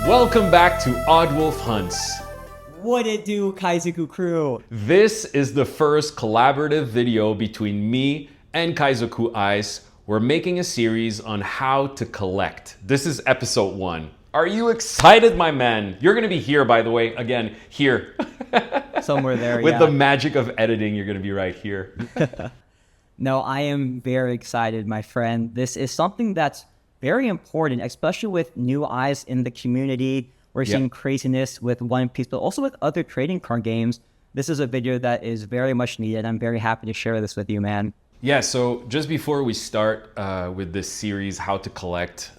Welcome back to Odd Wolf Hunts. What it do, Kaizoku crew? This is the first collaborative video between me and Kaizoku Ice. We're making a series on how to collect. This is episode 1. Are you excited, my man? You're gonna be here, by the way, again, here. Somewhere there, With the magic of editing, you're gonna be right here. No, I am very excited, my friend. This is something that's very important, especially with new eyes in the community. We're seeing craziness with One Piece, but also with other trading card games. This is a video that is very much needed. I'm very happy to share this with you, man. Yeah, so just before we start with this series, How to Collect,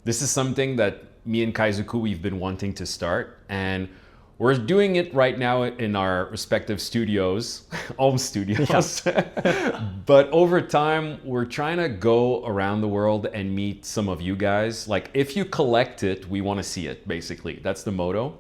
this is something that me and Kaizoku, we've been wanting to start. And we're doing it right now in our respective studios, home studios. Yeah. But over time, we're trying to go around the world and meet some of you guys. Like, if you collect it, we want to see it, basically. That's the motto.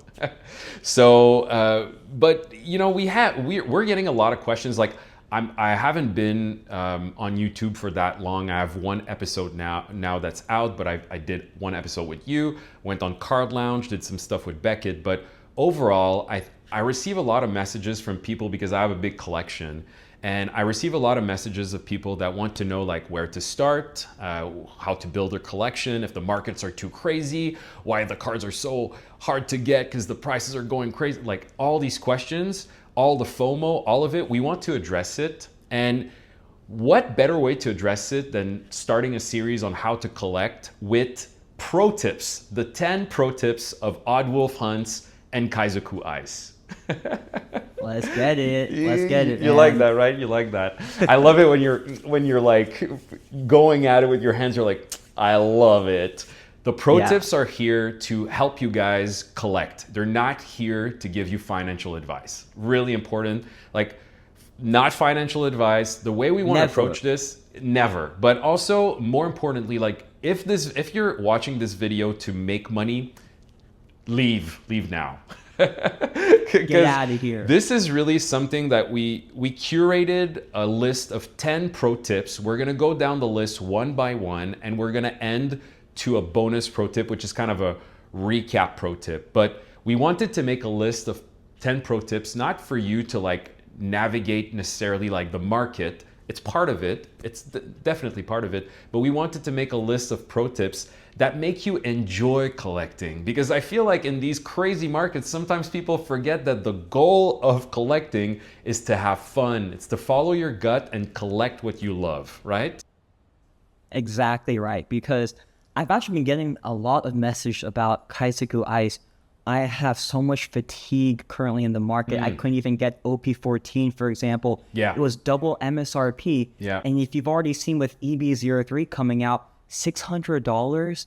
So, but, you know, we're getting a lot of questions. Like, I haven't been on YouTube for that long. I have one episode now that's out, but I did one episode with you, went on Card Lounge, did some stuff with Beckett, but overall, I receive a lot of messages from people because I have a big collection, and I receive a lot of messages of people that want to know like where to start, how to build their collection, if the markets are too crazy, why the cards are so hard to get because the prices are going crazy. Like all these questions, all the FOMO, all of it, we want to address it. And what better way to address it than starting a series on how to collect with pro tips, the 10 pro tips of Odd Wolf Hunts and Kaizoku Ice. Let's get it. Let's get it. You like that, right? You like that. I love it when you're like going at it with your hands. You're like, I love it. The pro tips are here to help you guys collect. They're not here to give you financial advice. Really important. Like, not financial advice. The way we want to approach this, never. But also, more importantly, like if you're watching this video to make money, leave now. Get out of here. This is really something that we curated a list of 10 pro tips. We're gonna go down the list one by one, and we're gonna end to a bonus pro tip, which is kind of a recap pro tip. But we wanted to make a list of 10 pro tips, not for you to like navigate necessarily like the market. It's part of it. It's definitely part of it. But we wanted to make a list of pro tips that make you enjoy collecting. Because I feel like in these crazy markets, sometimes people forget that the goal of collecting is to have fun. It's to follow your gut and collect what you love, right? Exactly right. Because I've actually been getting a lot of message about Kaizoku Ice. I have so much fatigue currently in the market. I couldn't even get OP14, for example. Yeah. It was double MSRP. Yeah. And if you've already seen with EB03 coming out, $600,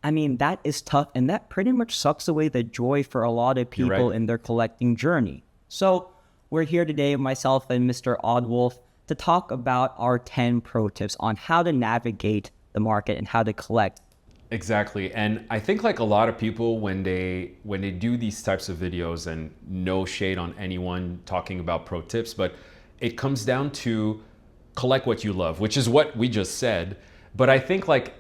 I mean, that is tough. And that pretty much sucks away the joy for a lot of people in their collecting journey. So we're here today, myself and Mr. Oddwolf, to talk about our 10 pro tips on how to navigate the market and how to collect. Exactly. And I think like a lot of people when they do these types of videos, and no shade on anyone talking about pro tips, but it comes down to collect what you love, which is what we just said. But I think like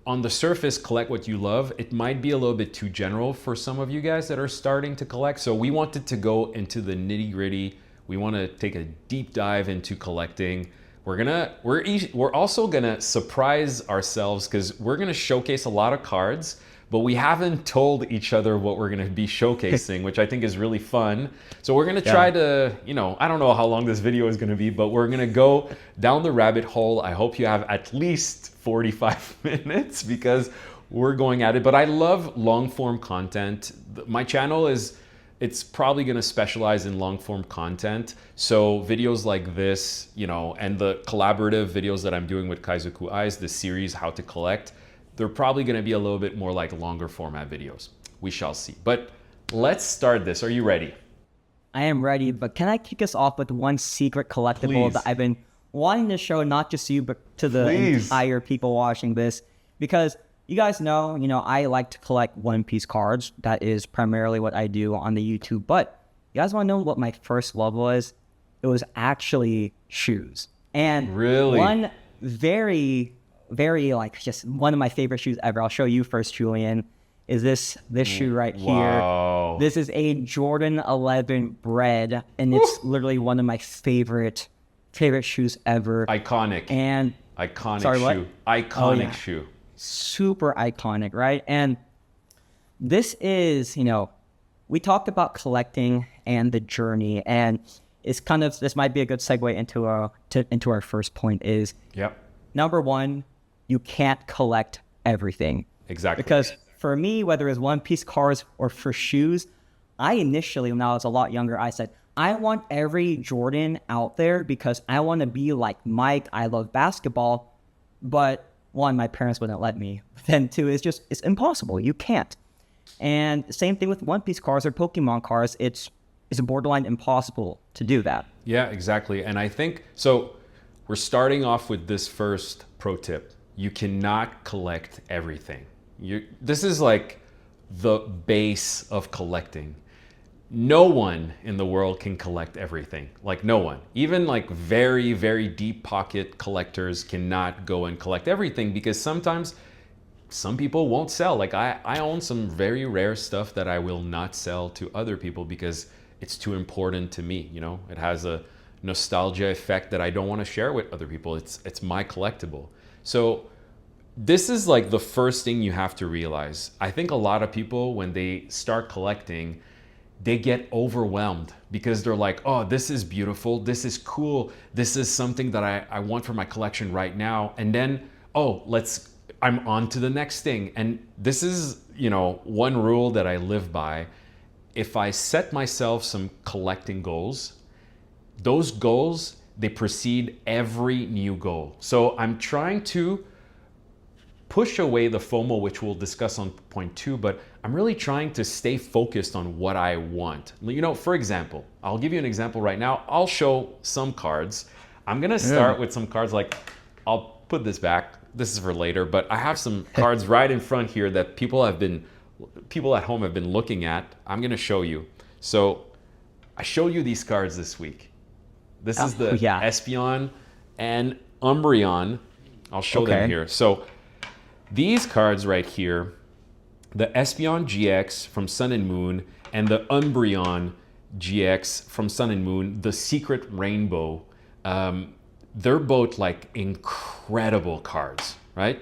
on the surface, collect what you love, it might be a little bit too general for some of you guys that are starting to collect. So we wanted to go into the nitty gritty. We want to take a deep dive into collecting. We're also gonna surprise ourselves because we're gonna showcase a lot of cards, but we haven't told each other what we're gonna be showcasing, which I think is really fun. So we're gonna try to, you know, I don't know how long this video is gonna be, but we're gonna go down the rabbit hole. I hope you have at least 45 minutes because we're going at it. But I love long form content. My channel it's probably going to specialize in long form content. So videos like this, you know, and the collaborative videos that I'm doing with Kaizoku Ice, the series How to Collect, they're probably going to be a little bit more like longer format videos. We shall see. But let's start this. Are you ready? I am ready, but can I kick us off with one secret collectible that I've been wanting to show, not just you, but to the entire people watching this? Because you guys know, I like to collect One Piece cards. That is primarily what I do on the YouTube. But you guys want to know what my first love was? It was actually shoes. And one very, very, like, just one of my favorite shoes ever. I'll show you first, Julian. is this shoe right Wow. here. This is a Jordan 11 Bread, and it's literally one of my favorite shoes ever. Iconic. And iconic sorry, shoe. what? Iconic shoe. Super iconic, right? And this is, we talked about collecting and the journey, and it's kind of, this might be a good segue into our first point is, number one, you can't collect everything. Exactly. Because for me, whether it's One Piece cards or for shoes, I initially, when I was a lot younger, I said, I want every Jordan out there because I want to be like Mike. I love basketball. But one, my parents wouldn't let me. But then two, it's impossible. You can't. And same thing with One Piece cards or Pokemon cards. It's borderline impossible to do that. Yeah, exactly. And I think, so we're starting off with this first pro tip. You cannot collect everything. This is like the base of collecting. No one in the world can collect everything. Like no one. Even like very, very deep pocket collectors cannot go and collect everything because sometimes some people won't sell. Like I own some very rare stuff that I will not sell to other people because it's too important to me. It has a nostalgia effect that I don't want to share with other people. It's my collectible. So this is like the first thing you have to realize. I think a lot of people, when they start collecting, they get overwhelmed because they're like, oh, this is beautiful. This is cool. This is something that I want for my collection right now. And then, I'm on to the next thing. And this is, one rule that I live by. If I set myself some collecting goals, those goals, they precede every new goal. So I'm trying to push away the FOMO, which we'll discuss on point 2, but I'm really trying to stay focused on what I want. For example, I'll give you an example right now. I'll show some cards. I'm gonna start with some cards like, I'll put this back. This is for later, but I have some cards right in front here that people at home have been looking at. I'm gonna show you. So I showed you these cards this week. This is the Espeon and Umbreon. I'll show them here. So these cards right here, the Espeon GX from Sun and Moon and the Umbreon GX from Sun and Moon, the Secret Rainbow, they're both like incredible cards, right?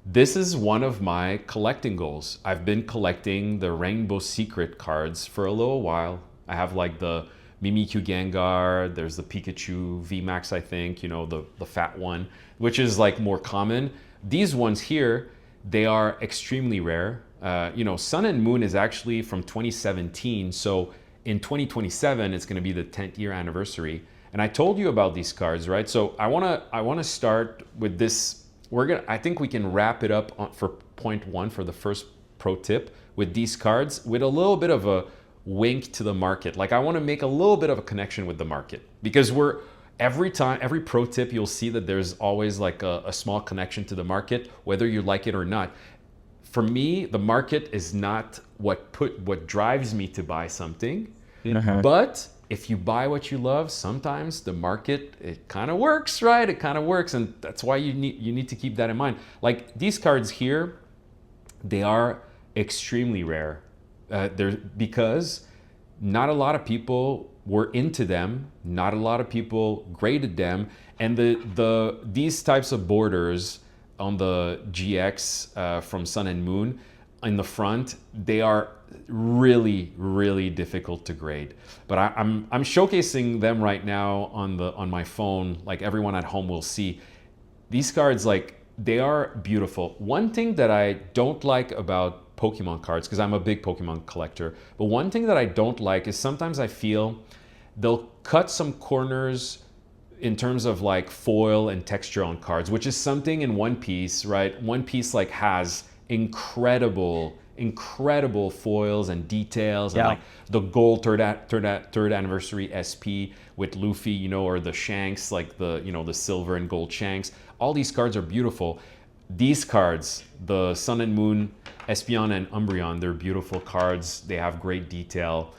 This is one of my collecting goals. I've been collecting the Rainbow Secret cards for a little while. I have like the Mimikyu Gengar, there's the Pikachu VMAX, I think, the fat one, which is like more common. These ones here, they are extremely rare. Sun and Moon is actually from 2017. So in 2027, it's going to be the 10th year anniversary. And I told you about these cards, right? So I want to start with this. I think we can wrap it up for point 1 for the first pro tip with these cards with a little bit of a wink to the market. Like I want to make a little bit of a connection with the market because every pro tip, you'll see that there's always like a small connection to the market, whether you like it or not. For me, the market is not what drives me to buy something, but if you buy what you love, sometimes the market, it kind of works, right? It kind of works, and that's why you need to keep that in mind. Like these cards here, they are extremely rare. Because not a lot of people were into them, not a lot of people graded them, and these types of borders on the GX from Sun and Moon in the front, they are really, really difficult to grade. But I'm showcasing them right now on my phone, like everyone at home will see. These cards, like, they are beautiful. One thing that I don't like about Pokemon cards, because I'm a big Pokemon collector, but one thing that I don't like is sometimes I feel they'll cut some corners in terms of like foil and texture on cards, which is something in One Piece, right? One Piece like has incredible foils and details, and like the gold third anniversary SP with Luffy, or the Shanks, like the silver and gold Shanks. All these cards are beautiful. These cards, the Sun and Moon, Espeon and Umbreon, they're beautiful cards. They have great detail.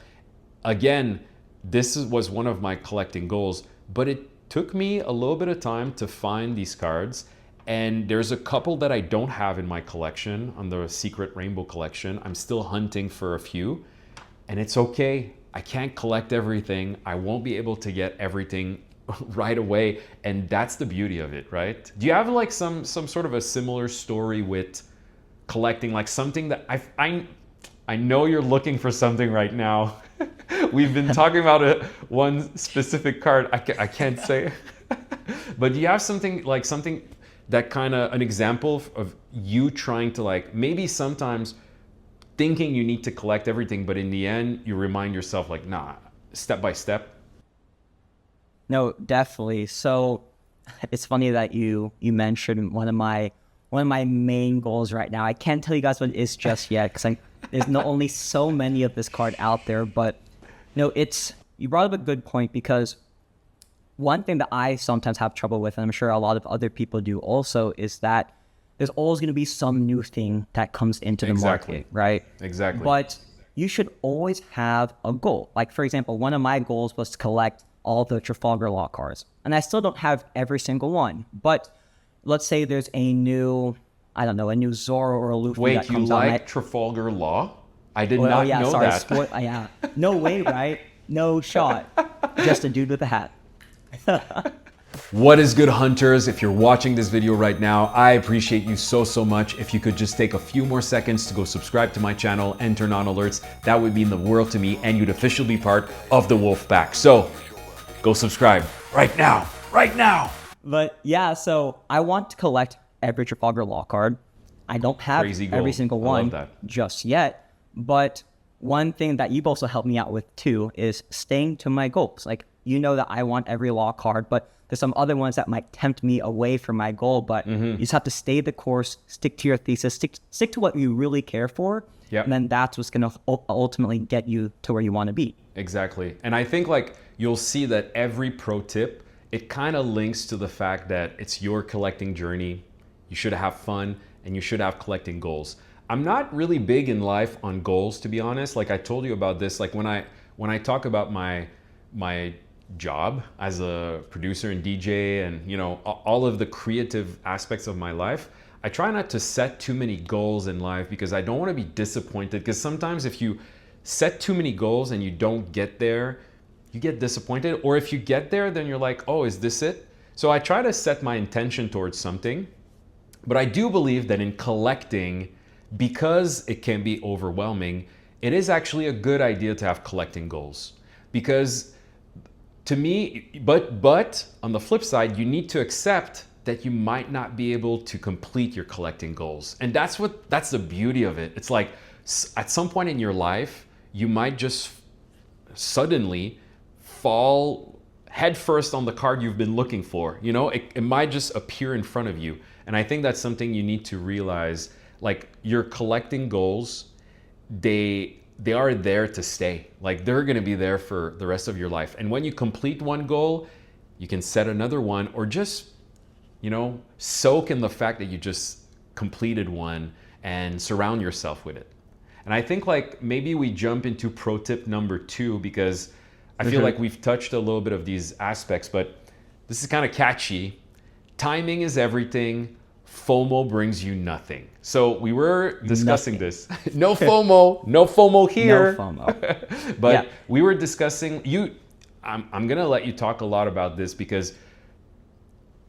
Again, this was one of my collecting goals, but it took me a little bit of time to find these cards. And there's a couple that I don't have in my collection on the Secret Rainbow collection. I'm still hunting for a few, and it's okay. I can't collect everything. I won't be able to get everything right away, and that's the beauty of it, right? Do you have like some sort of a similar story with collecting, like something that I know you're looking for something right now. We've been talking about one specific card. I can't say, but do you have something that kind of an example of you trying to like maybe sometimes thinking you need to collect everything, but in the end you remind yourself like, nah, step by step? No, definitely. So it's funny that you mentioned one of my main goals right now. I can't tell you guys what it is just yet because there's not only so many of this card out there, but you brought up a good point, because one thing that I sometimes have trouble with, and I'm sure a lot of other people do also, is that there's always going to be some new thing that comes into the market, right? Exactly. But you should always have a goal. Like, for example, one of my goals was to collect all the Trafalgar Law cards. And I still don't have every single one. But let's say there's a new Zoro or a Luffy that comes out. Wait, you like Trafalgar Law? I did not know that. Yeah. No way, right? No shot. Just a dude with a hat. What is good, hunters? If you're watching this video right now, I appreciate you so much. If you could just take a few more seconds to go subscribe to my channel and turn on alerts, that would mean the world to me, and you'd officially be part of the Wolf Pack. So go subscribe right now. But yeah, so I want to collect every Trafalgar Law card. I don't have every single one just yet, but one thing that you've also helped me out with too is staying to my goals. Like, you know that I want every law card, but there's some other ones that might tempt me away from my goal, but you just have to stay the course, stick to your thesis, stick to what you really care for, and then that's what's going to ultimately get you to where you want to be. Exactly. And I think like you'll see that every pro tip, it kind of links to the fact that it's your collecting journey. You should have fun, and you should have collecting goals. I'm not really big in life on goals, to be honest. Like I told you about this, like when I talk about my job as a producer and DJ and all of the creative aspects of my life, I try not to set too many goals in life because I don't want to be disappointed, because sometimes if you set too many goals and you don't get there, you get disappointed, or if you get there then you're like, oh, is this it? So I try to set my intention towards something, but I do believe that in collecting, because it can be overwhelming, it is actually a good idea to have collecting goals. Because to me, but on the flip side, you need to accept that you might not be able to complete your collecting goals. And that's the beauty of it. It's like at some point in your life, you might just suddenly fall headfirst on the card you've been looking for. It might just appear in front of you. And I think that's something you need to realize. Like, your collecting goals, they are there to stay. Like, they're going to be there for the rest of your life. And when you complete one goal, you can set another one, or just, soak in the fact that you just completed one and surround yourself with it. And I think like maybe we jump into pro tip number 2, because I feel like we've touched a little bit of these aspects, but this is kind of catchy. Timing is everything. FOMO brings you nothing. So we were discussing this. No FOMO here. No FOMO. But we were discussing, I'm gonna let you talk a lot about this, because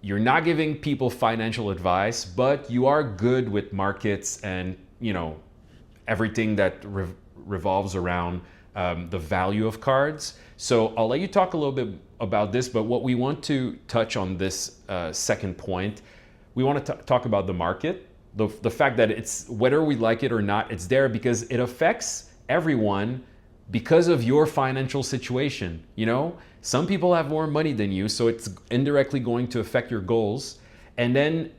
you're not giving people financial advice, but you are good with markets and everything that revolves around the value of cards. So I'll let you talk a little bit about this, but what we want to touch on this second point, we want to talk about the market, the fact that it's, whether we like it or not, it's there because it affects everyone because of your financial situation. Some people have more money than you, so it's indirectly going to affect your goals. And then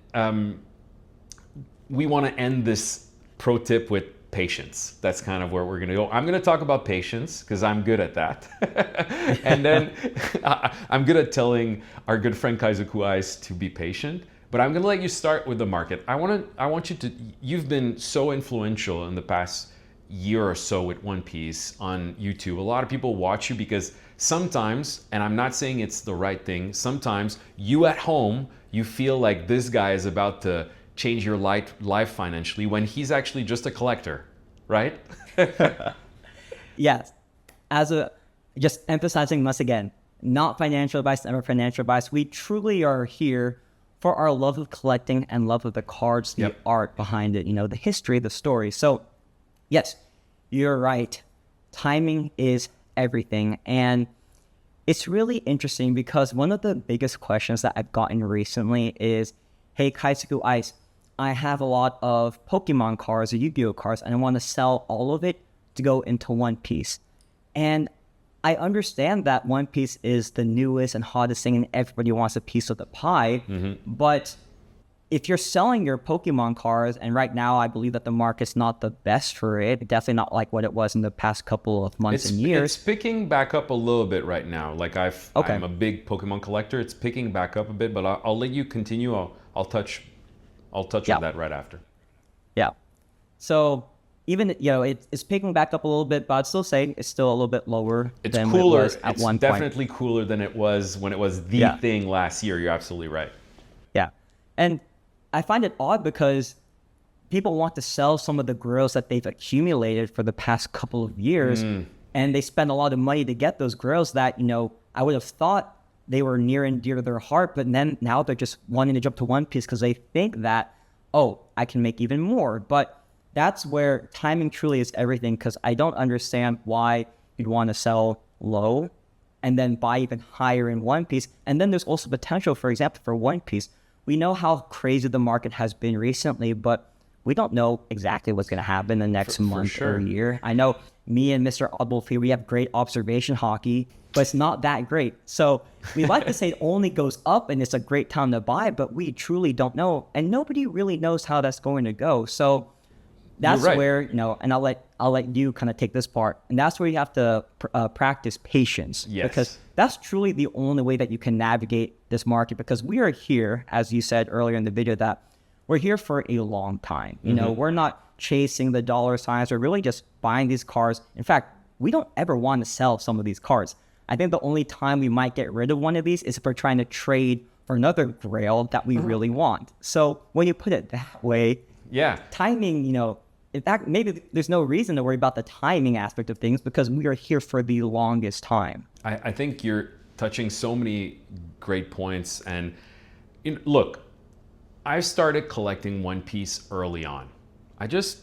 we want to end this pro tip with patience. That's kind of where we're going to go. I'm going to talk about patience because I'm good at that. And then I'm good at telling our good friend Kaizoku Ice to be patient. But I'm going to let you start with the market. I want you to, you've been so influential in the past year or so with One Piece on YouTube. A lot of people watch you because sometimes, and I'm not saying it's the right thing, sometimes you at home, you feel like this guy is about to change your life financially when he's actually just a collector, right? Yes. Just emphasizing once again, not financial advice, never financial advice. We truly are here for our love of collecting and love of the cards, the art behind it, the history, the story. So yes, you're right. Timing is everything. And it's really interesting because one of the biggest questions that I've gotten recently is, hey, Kaizoku Ice, I have a lot of Pokemon cards or Yu-Gi-Oh cards, and I want to sell all of it to go into One Piece. And I understand that One Piece is the newest and hottest thing and everybody wants a piece of the pie. But if you're selling your Pokemon cards, and right now I believe that the market's not the best for it, definitely not like what it was in the past couple of months and years. It's picking back up a little bit right now. Like I'm a big Pokemon collector. It's picking back up a bit, but I'll let you continue. I'll touch on that right after. Yeah. So even, it's picking back up a little bit, but I'd still say it's still a little bit lower than it was at one point. It's definitely cooler than it was when it was the thing last year. You're absolutely right. Yeah. And I find it odd because people want to sell some of the grails that they've accumulated for the past couple of years, and they spend a lot of money to get those grails that, I would have thought they were near and dear to their heart, but then now they're just wanting to jump to One Piece because they think that, oh, I can make even more. But that's where timing truly is everything, because I don't understand why you'd want to sell low and then buy even higher in One Piece. And then there's also potential, for example, for One Piece. We know how crazy the market has been recently, but we don't know exactly what's going to happen the next month or year. I know me and Mr. Abulfi, we have great observation hockey, but it's not that great. So we like to say it only goes up and it's a great time to buy, but we truly don't know. And nobody really knows how that's going to go. So that's where, and I'll let you kind of take this part. And that's where you have to practice patience. Yes. Because that's truly the only way that you can navigate this market, because we are here, as you said earlier in the video, that we're here for a long time. We're not chasing the dollar signs. We're really just buying these cards. In fact, we don't ever want to sell some of these cards. I think the only time we might get rid of one of these is if we're trying to trade for another grail that we really want. So when you put it that way, timing, in fact, maybe there's no reason to worry about the timing aspect of things because we are here for the longest time. I think you're touching so many great points. And look, I started collecting One Piece early on. I just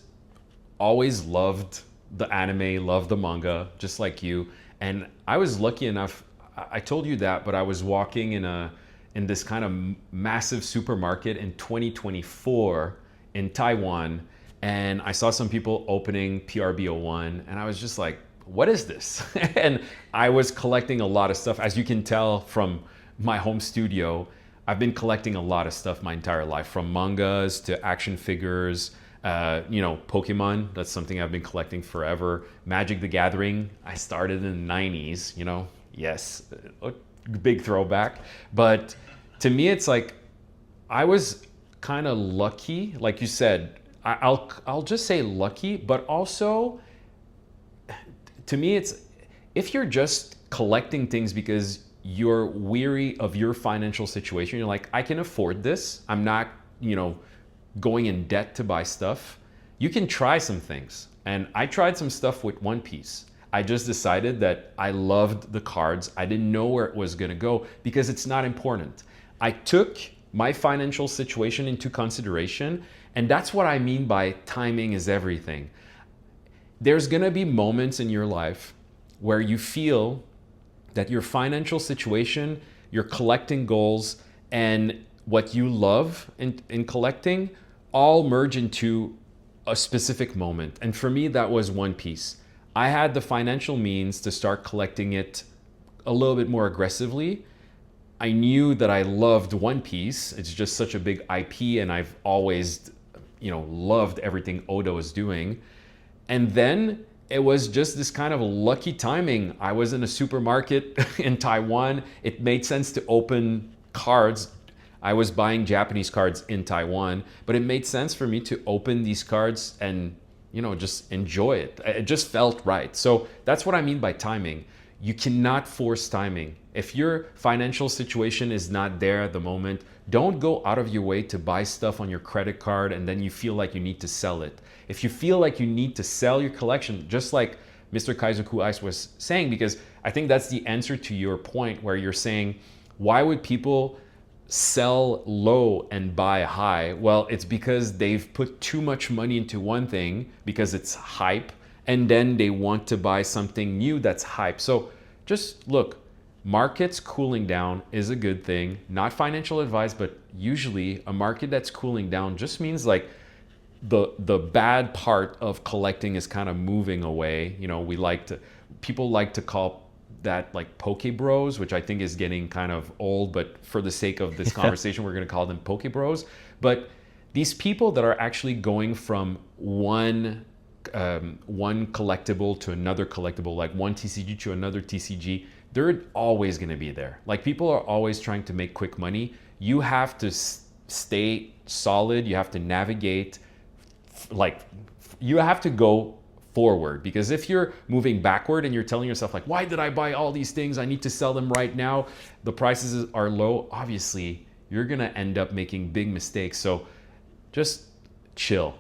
always loved the anime, loved the manga, just like you. And I was lucky enough, I told you that, but I was walking in this kind of massive supermarket in 2024 in Taiwan, and I saw some people opening PRB01, and I was just like, what is this? And I was collecting a lot of stuff. As you can tell from my home studio, I've been collecting a lot of stuff my entire life, from mangas to action figures, Pokemon, that's something I've been collecting forever. Magic the Gathering, I started in the 90s, yes, a big throwback. But to me, it's like, I was kind of lucky, like you said. I'll just say lucky, but also to me, it's if you're just collecting things because you're weary of your financial situation, you're like, I can afford this. I'm not, going in debt to buy stuff. You can try some things. And I tried some stuff with One Piece. I just decided that I loved the cards. I didn't know where it was going to go because it's not important. I took my financial situation into consideration. And that's what I mean by timing is everything. There's going to be moments in your life where you feel that your financial situation, your collecting goals, and what you love in collecting all merge into a specific moment. And for me, that was One Piece. I had the financial means to start collecting it a little bit more aggressively. I knew that I loved One Piece. It's just such a big IP, and I've always, loved everything Oda is doing. And then it was just this kind of lucky timing. I was in a supermarket in Taiwan. It made sense to open cards. I was buying Japanese cards in Taiwan, but it made sense for me to open these cards and just enjoy it. It just felt right. So that's what I mean by timing. You cannot force timing. If your financial situation is not there at the moment, don't go out of your way to buy stuff on your credit card and then you feel like you need to sell it. If you feel like you need to sell your collection, just like Mr. Kaizoku Ice was saying, because I think that's the answer to your point where you're saying, why would people sell low and buy high? Well, it's because they've put too much money into one thing because it's hype, and then they want to buy something new that's hype. So just look, markets cooling down is a good thing. Not financial advice, but usually a market that's cooling down just means like the bad part of collecting is kind of moving away. People like to call that like Poke Bros, which I think is getting kind of old, but for the sake of this conversation, we're going to call them Poke Bros. But these people that are actually going from one collectible to another collectible, like one TCG to another TCG, they're always going to be there. Like, people are always trying to make quick money. You have to stay solid. You have to navigate, you have to go forward, because if you're moving backward and you're telling yourself like, why did I buy all these things? I need to sell them right now. The prices are low. Obviously, you're going to end up making big mistakes. So just chill.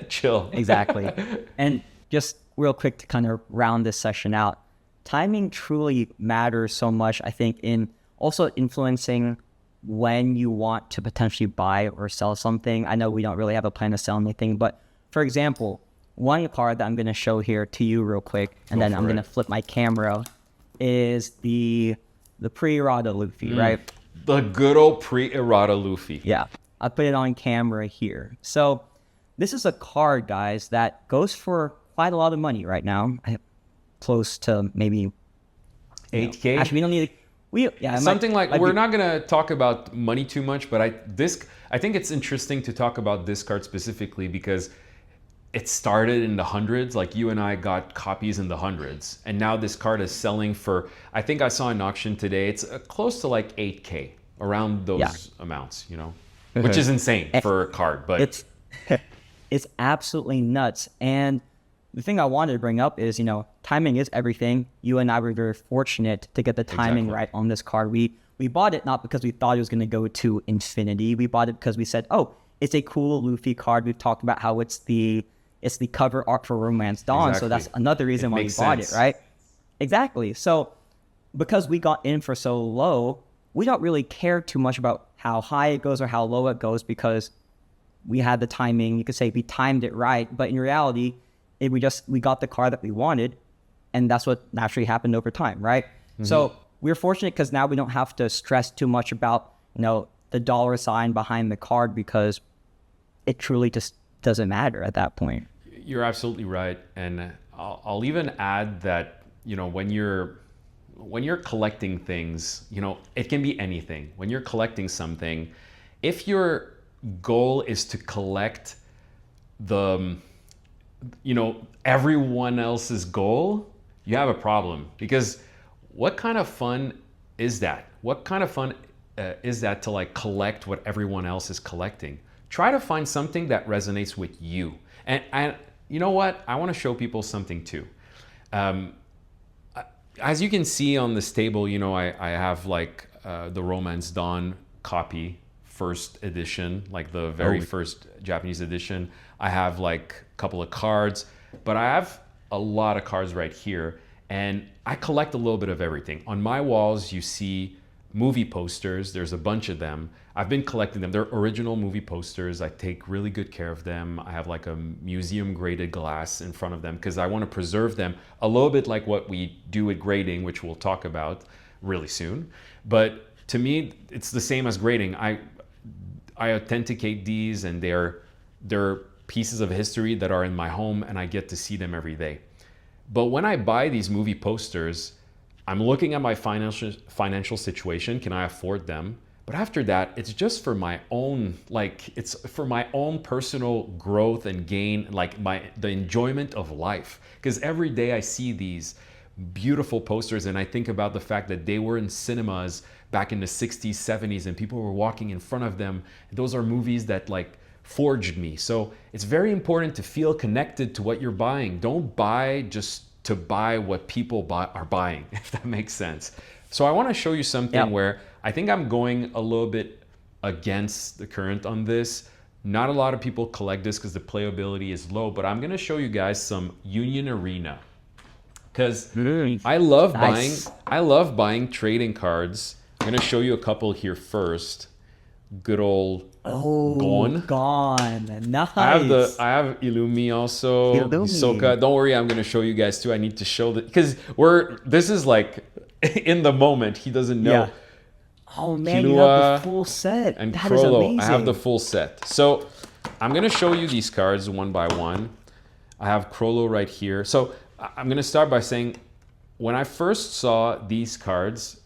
Chill. Exactly. And just real quick to kind of round this session out, timing truly matters so much, I think, in also influencing when you want to potentially buy or sell something. I know we don't really have a plan to sell anything, but for example, one card that I'm going to show here to you real quick, and then I'm going to flip my camera, is the pre-errata Luffy, right? The good old pre-errata Luffy. Yeah. I put it on camera here. So this is a card, guys, that goes for quite a lot of money right now. Close to maybe 8K. Actually, we don't need we're not going to talk about money too much, but I think it's interesting to talk about this card specifically because it started in the hundreds. Like, you and I got copies in the hundreds, and now this card is selling for, I think I saw an auction today, it's close to like 8K, around those amounts, which is insane for a card, but it's absolutely nuts. And the thing I wanted to bring up is, timing is everything. You and I were very fortunate to get the timing right on this card. We bought it not because we thought it was going to go to infinity. We bought it because we said, oh, it's a cool Luffy card. We've talked about how it's the cover art for Romance Dawn. So that's another reason why we bought it, right? Exactly. So because we got in for so low, we don't really care too much about how high it goes or how low it goes, because we had the timing. You could say we timed it right, but in reality, we got the card that we wanted, and that's what naturally happened over time, right? Mm-hmm. So we're fortunate because now we don't have to stress too much about the dollar sign behind the card, because it truly just doesn't matter at that point. You're absolutely right, and I'll even add that when you're collecting things, it can be anything. When you're collecting something, if your goal is to collect everyone else's goal, you have a problem, because what kind of fun is that? What kind of fun is that to collect what everyone else is collecting? Try to find something that resonates with you. And you know what? I want to show people something too. As you can see on this table, I have the Romance Dawn copy, first edition, the very first Japanese edition. I have a couple of cards, but I have a lot of cards right here, and I collect a little bit of everything. On my walls, you see movie posters. There's a bunch of them. I've been collecting them. They're original movie posters. I take really good care of them. I have a museum graded glass in front of them because I want to preserve them a little bit like what we do with grading, which we'll talk about really soon. But to me, it's the same as grading. I authenticate these, and they're pieces of history that are in my home, and I get to see them every day. But when I buy these movie posters, I'm looking at my financial situation. Can I afford them? But after that, it's just for my own, it's for my own personal growth and gain, the enjoyment of life. Because every day I see these beautiful posters, and I think about the fact that they were in cinemas back in the 60s, 70s, and people were walking in front of them. Those are movies that forged me. So it's very important to feel connected to what you're buying. Don't buy just to buy what people are buying, if that makes sense. So I want to show you something where I think I'm going a little bit against the current on this. Not a lot of people collect this because the playability is low, but I'm going to show you guys some Union Arena. Because I love buying trading cards. I'm going to show you a couple here first. Good old Gone. Nice. I have Illumi also. Hisoka. Don't worry, I'm gonna show you guys too. I need to show that because this is like in the moment. He doesn't know. Oh man, you have the full set. And that is amazing. I have the full set. So I'm gonna show you these cards one by one. I have Krollo right here. So I'm gonna start by saying, when I first saw these cards,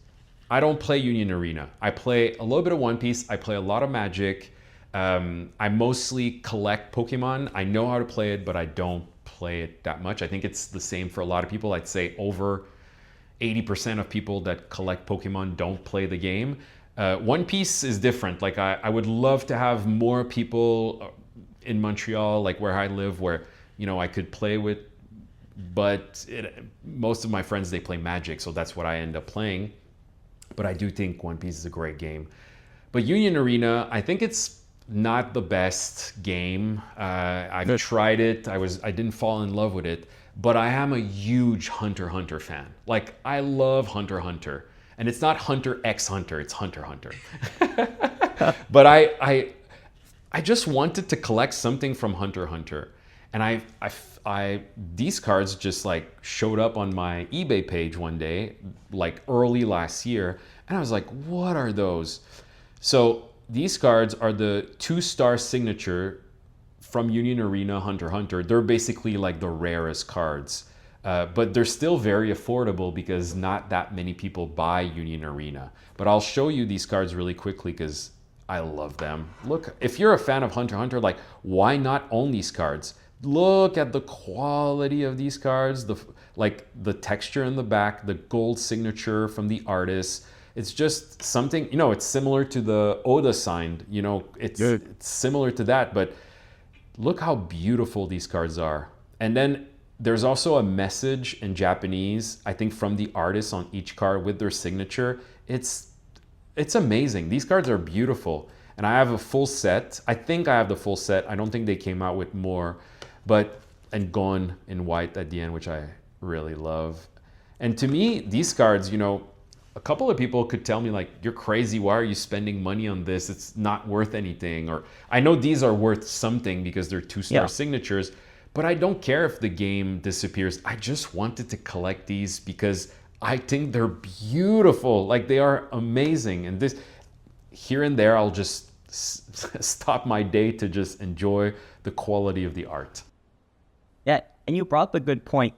I don't play Union Arena. I play a little bit of One Piece. I play a lot of Magic. I mostly collect Pokemon. I know how to play it, but I don't play it that much. I think it's the same for a lot of people. I'd say over 80% of people that collect Pokemon don't play the game. One Piece is different. Like I would love to have more people in Montreal, like where I live, where I could play with. But most of my friends, they play Magic, so that's what I end up playing. But I do think One Piece is a great game. But Union Arena, I think it's not the best game. I've tried it. I didn't fall in love with it. But I am a huge Hunter x Hunter fan. Like, I love Hunter x Hunter. And it's not Hunter x Hunter, it's Hunter x Hunter. But I just wanted to collect something from Hunter x Hunter. And these cards just like showed up on my eBay page one day, like early last year. And I was like, what are those? So these cards are the 2-star signature from Union Arena Hunter x Hunter. They're basically like the rarest cards. But they're still very affordable because not that many people buy Union Arena. But I'll show you these cards really quickly because I love them. Look, if you're a fan of Hunter x Hunter, like, why not own these cards? Look at the quality of these cards, the texture in the back, the gold signature from the artist. It's just something, it's similar to the Oda signed, it's similar to that, but look how beautiful these cards are. And then there's also a message in Japanese, I think, from the artist on each card with their signature. It's amazing. These cards are beautiful. And I have a full set. I think I have the full set. I don't think they came out with more. And Gone in white at the end, which I really love. And to me, these cards, a couple of people could tell me like, you're crazy. Why are you spending money on this? It's not worth anything. Or I know these are worth something because they're 2-star signatures, but I don't care if the game disappears. I just wanted to collect these because I think they're beautiful. Like, they are amazing. And this here and there, I'll just stop my day to just enjoy the quality of the art. Yeah, and you brought up a good point.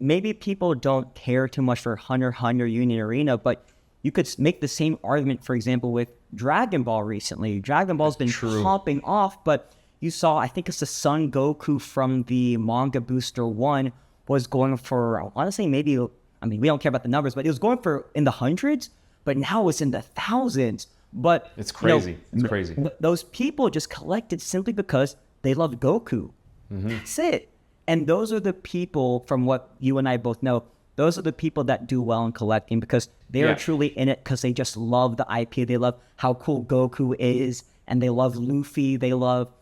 Maybe people don't care too much for Hunter x Hunter Union Arena, but you could make the same argument, for example, with Dragon Ball recently. Dragon Ball's been popping off, but you saw, I think it's the Son Goku from the Manga Booster 1 was going for, I want to say maybe, we don't care about the numbers, but it was going for in the hundreds, but now it's in the thousands. But it's crazy. It's crazy. Those people just collected simply because they love Goku. That's it. And those are the people, from what you and I both know, those are the people that do well in collecting because they are truly in it because they just love the IP. They love how cool Goku is, and they love Luffy. They love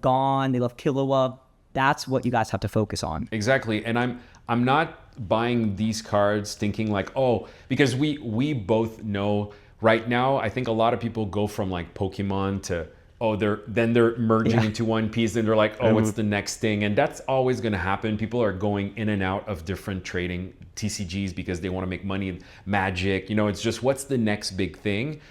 Gon. They love Killua. That's what you guys have to focus on. Exactly. And I'm not buying these cards thinking like, because we both know right now, I think a lot of people go from like Pokemon to they're merging into One Piece, and they're like, what's the next thing? And that's always going to happen. People are going in and out of different trading TCGs because they want to make money in Magic. It's just, what's the next big thing?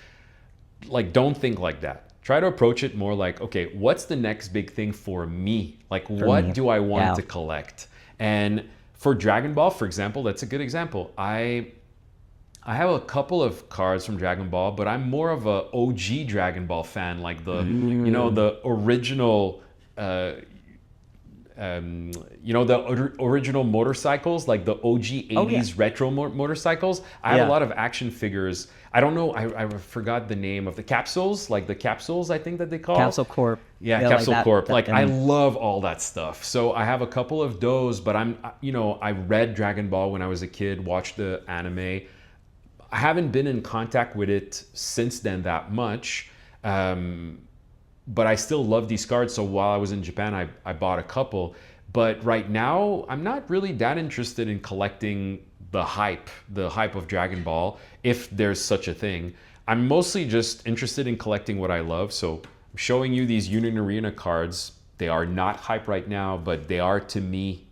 Like, don't think like that. Try to approach it more like, okay, what's the next big thing for me? Like, what do I want to collect? And for Dragon Ball, for example, that's a good example. I have a couple of cards from Dragon Ball, but I'm more of a OG Dragon Ball fan, like the the original you know, the original motorcycles, like the OG 80s retro motorcycles. I have a lot of action figures. I don't know, I forgot the name of the capsules, like the capsules, I think that they call Capsule Corp. Yeah, Capsule Corp. Like I love all that stuff. So I have a couple of those, but you know, I read Dragon Ball when I was a kid, watched the anime. I haven't been in contact with it since then that much. But I still love these cards. So while I was in Japan, I bought a couple. But right now, I'm not really that interested in collecting the hype of Dragon Ball, if there's such a thing. I'm mostly just interested in collecting what I love. So I'm showing you these Union Arena cards. They are not hype right now, but they are to me.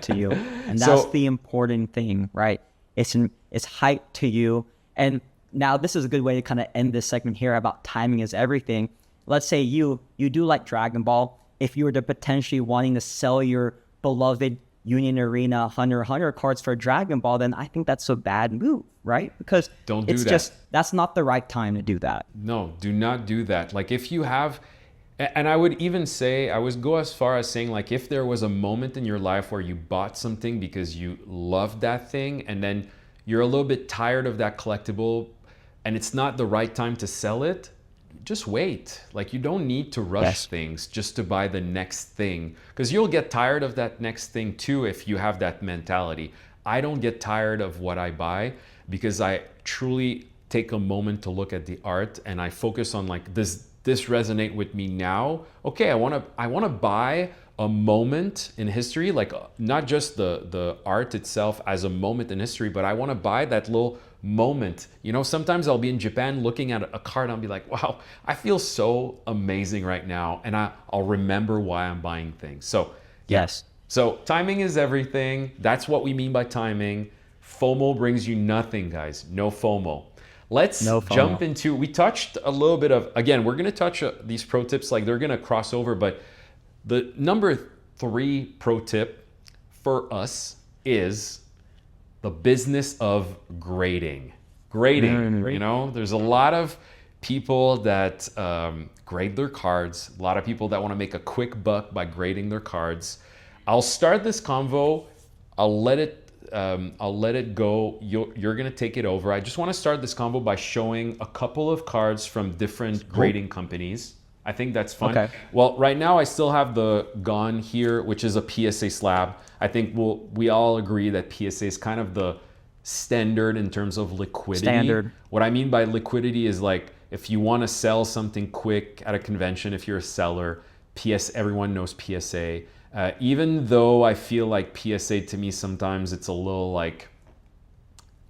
To you. And that's the important thing, right? It's hype to you. And now this is a good way to kind of end this segment here about timing is everything. Let's say you do like Dragon Ball. If you were to potentially wanting to sell your beloved Union Arena Hunter x Hunter cards for Dragon Ball, then I think that's a bad move, right? Because don't do that. That's not the right time to do that. No, do not do that. Like if you have, and I would even say, I would go as far as saying, like, if there was a moment in your life where you bought something because you loved that thing, and then you're a little bit tired of that collectible, and it's not the right time to sell it, just wait. Like, you don't need to rush things just to buy the next thing, because you'll get tired of that next thing too if you have that mentality. I don't get tired of what I buy because I truly take a moment to look at the art and I focus on, like, this resonate with me now. Okay, I want to buy a moment in history, like not just the art itself as a moment in history, but I want to buy that little moment. You know, sometimes I'll be in Japan looking at a card and I'll be like, wow, I feel so amazing right now, and I'll remember why I'm buying things. So yes. So timing is everything. That's what we mean by timing. FOMO brings you nothing, guys. No FOMO. Let's jump into, we touched a little bit of, again, we're going to touch these pro tips, like they're going to cross over, but the number 3 pro tip for us is the business of grading. Grading, you know, there's a lot of people that grade their cards, a lot of people that want to make a quick buck by grading their cards. I'll start this convo. I'll let it go. You're gonna take it over. I just want to start this convo by showing a couple of cards from different grading companies. I think that's fun. Okay. Well, right now I still have the Gone here, which is a PSA slab. I think we all agree that PSA is kind of the standard in terms of liquidity. Standard. What I mean by liquidity is, like, if you want to sell something quick at a convention, if you're a seller, everyone knows PSA. Even though I feel like PSA, to me, sometimes it's a little, like,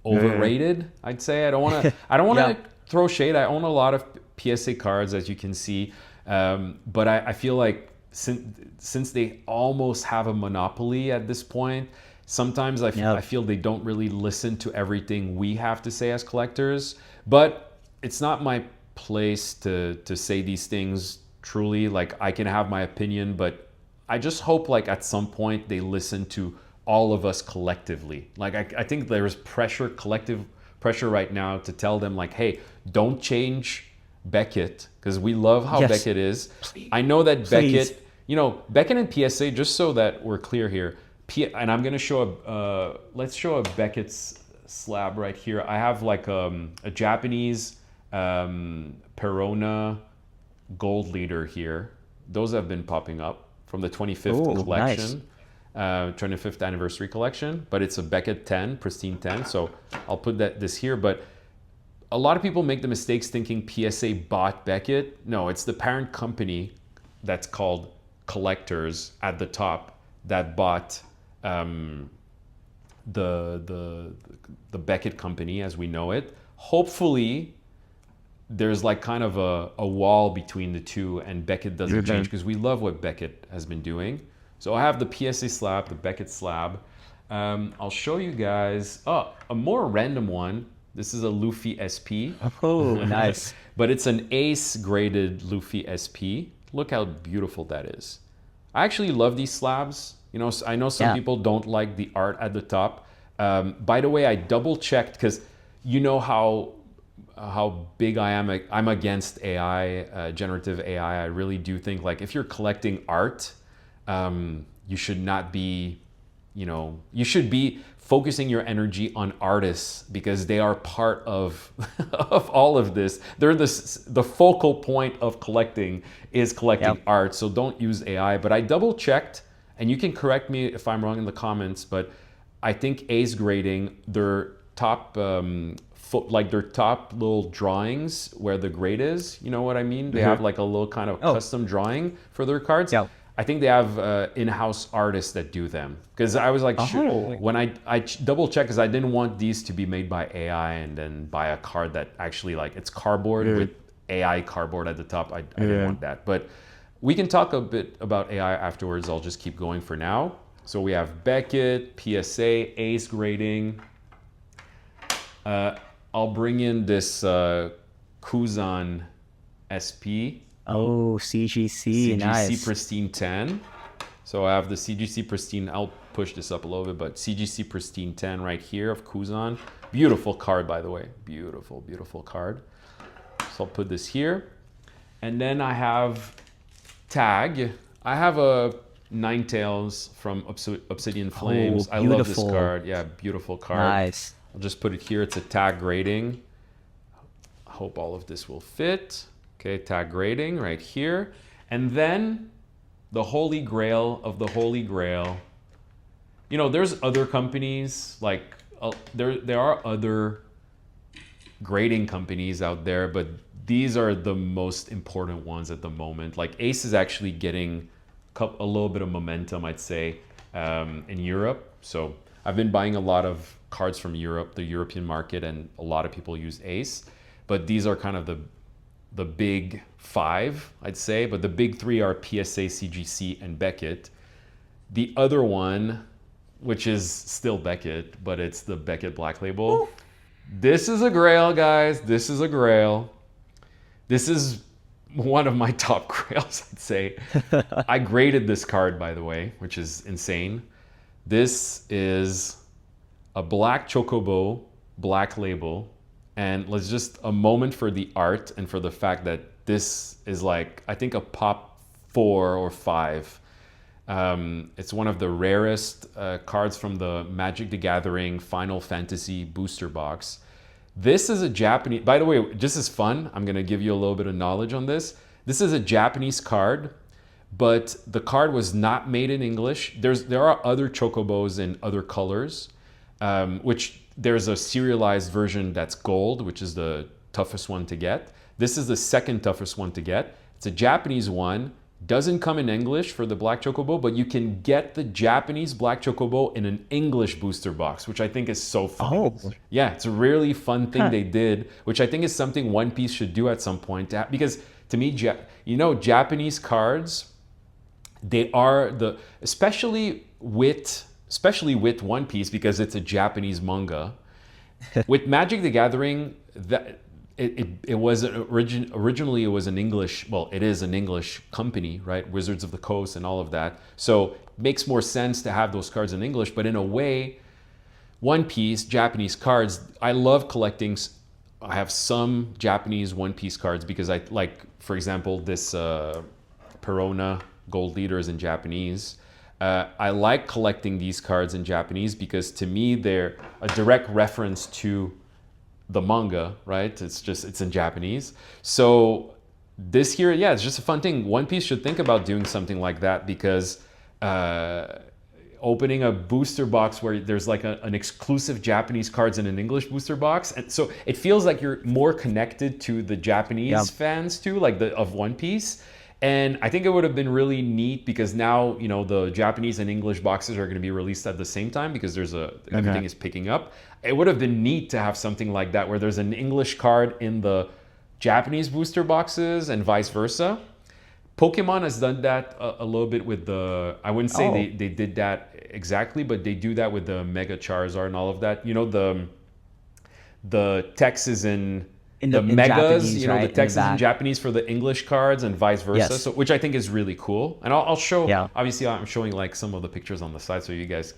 overrated. I'd say I don't want to throw shade. I own a lot of PSA cards, as you can see, but I feel like since they almost have a monopoly at this point, sometimes I feel they don't really listen to everything we have to say as collectors. But it's not my place to say these things truly. Like, I can have my opinion, but I just hope, like, at some point they listen to all of us collectively. Like, I think there's collective pressure right now to tell them, like, hey, don't change Beckett, because we love how Beckett is. Please. I know that Beckett, Beckett and PSA, just so that we're clear here, and I'm going to show let's show a Beckett's slab right here. I have, like, a Japanese Perona gold leader here. Those have been popping up from the 25th collection, nice. 25th anniversary collection, but it's a Beckett 10, pristine 10. So I'll put this here. But a lot of people make the mistakes thinking PSA bought Beckett. No, it's the parent company that's called Collectors at the top that bought the Beckett company as we know it. Hopefully, there's, like, kind of a wall between the two, and Beckett doesn't change, because we love what Beckett has been doing. So I have the PSA slab, the Beckett slab. I'll show you guys a more random one. This is a Luffy SP. Oh, nice. But it's an ace graded Luffy SP. Look how beautiful that is. I actually love these slabs. You know, I know some people don't like the art at the top. By the way, I double checked, because you know how big I am. I'm against AI, generative AI. I really do think, like, if you're collecting art, you should not be, you should be focusing your energy on artists because they are part of of all of this. They're the focal point of collecting is collecting art. So don't use AI. But I double checked, and you can correct me if I'm wrong in the comments, but I think Ace grading, their top their top little drawings where the grade is, you know what I mean? They have like a little kind of custom drawing for their cards. Yeah. I think they have in-house artists that do them. Because I was like, when I double checked, because I didn't want these to be made by AI and then buy a card that actually like it's cardboard with AI cardboard at the top. I didn't want that. But we can talk a bit about AI afterwards. I'll just keep going for now. So we have Beckett, PSA, Ace grading. I'll bring in this Kuzan SP. Oh, CGC, nice. CGC Pristine 10. So I have the CGC Pristine, I'll push this up a little bit, but CGC Pristine 10 right here of Kuzan. Beautiful card, by the way. Beautiful, beautiful card. So I'll put this here. And then I have Tag. I have a Ninetales from Obsidian Flames. I love this card. Yeah, beautiful card. Nice. I'll just put it here. It's a Tag grading. I hope all of this will fit. Okay, Tag grading right here. And then the holy grail of the holy grail. There's other companies, like there are other grading companies out there, but these are the most important ones at the moment. Like Ace is actually getting a little bit of momentum, I'd say, in Europe. So I've been buying a lot of cards from Europe, the European market, and a lot of people use Ace. But these are kind of the big five, I'd say, but the big three are PSA, CGC, and Beckett. The other one, which is still Beckett, but it's the Beckett Black Label. Ooh. This is a grail, guys. This is a grail. This is one of my top grails, I'd say. I graded this card, by the way, which is insane. This is a black Chocobo, Black Label. And let's just a moment for the art and for the fact that this is like, I think a pop 4 or 5. It's one of the rarest cards from the Magic the Gathering Final Fantasy booster box. This is a Japanese, by the way, just as fun, I'm gonna give you a little bit of knowledge on this. This is a Japanese card, but the card was not made in English. There are other Chocobos in other colors, which there's a serialized version that's gold, which is the toughest one to get. This is the second toughest one to get. It's a Japanese one. Doesn't come in English for the Black Chocobo, but you can get the Japanese Black Chocobo in an English booster box, which I think is so fun. Oh. Yeah, it's a really fun thing they did, which I think is something One Piece should do at some point. Because to me, Japanese cards, they are especially with One Piece, because it's a Japanese manga. With Magic the Gathering, it was originally it was an English, well, it is an English company, right? Wizards of the Coast and all of that. So it makes more sense to have those cards in English. But in a way, One Piece, Japanese cards, I love collecting. I have some Japanese One Piece cards because I like, for example, this Perona Gold Leaders in Japanese. I like collecting these cards in Japanese because to me they're a direct reference to the manga, right? It's in Japanese. So this here, yeah, it's just a fun thing. One Piece should think about doing something like that because opening a booster box where there's like an exclusive Japanese cards in an English booster box. And so it feels like you're more connected to the Japanese fans too, like of One Piece. And I think it would have been really neat because now, the Japanese and English boxes are going to be released at the same time because everything is picking up. It would have been neat to have something like that where there's an English card in the Japanese booster boxes and vice versa. Pokemon has done that a little bit with I wouldn't say they did that exactly, but they do that with the Mega Charizard and all of that. The text is in the megas, Japanese, right? The text is in Japanese for the English cards and vice versa. So, which I think is really cool. And I'll show, obviously I'm showing like some of the pictures on the side so you guys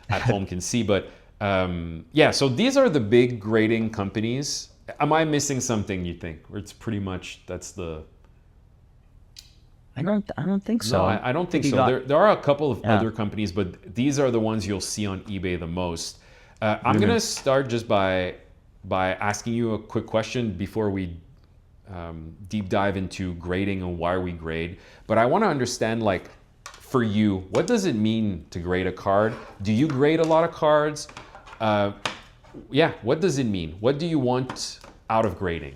at home can see. But so these are the big grading companies. Am I missing something, you think? Or it's pretty much, that's the... I don't think so. No, I don't think so. There are a couple of other companies, but these are the ones you'll see on eBay the most. I'm gonna start just by asking you a quick question before we deep dive into grading and why we grade. But I want to understand, like, for you, what does it mean to grade a card? Do you grade a lot of cards? What does it mean? What do you want out of grading?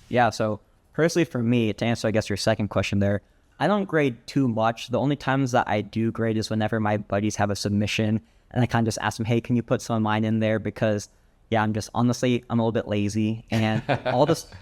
Yeah, so personally for me, to answer, I guess, your second question there, I don't grade too much. The only times that I do grade is whenever my buddies have a submission and I kind of just ask them, hey, can you put some of mine in there? Because, yeah, I'm a little bit lazy. And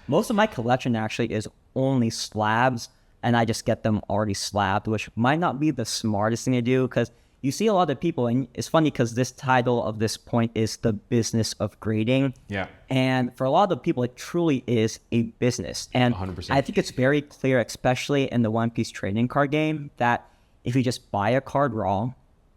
most of my collection actually is only slabs, and I just get them already slabbed, which might not be the smartest thing to do because you see a lot of people, and it's funny because this title of this point is the business of grading. Yeah. And for a lot of the people, it truly is a business. And 100%. I think it's very clear, especially in the One Piece trading card game, that if you just buy a card raw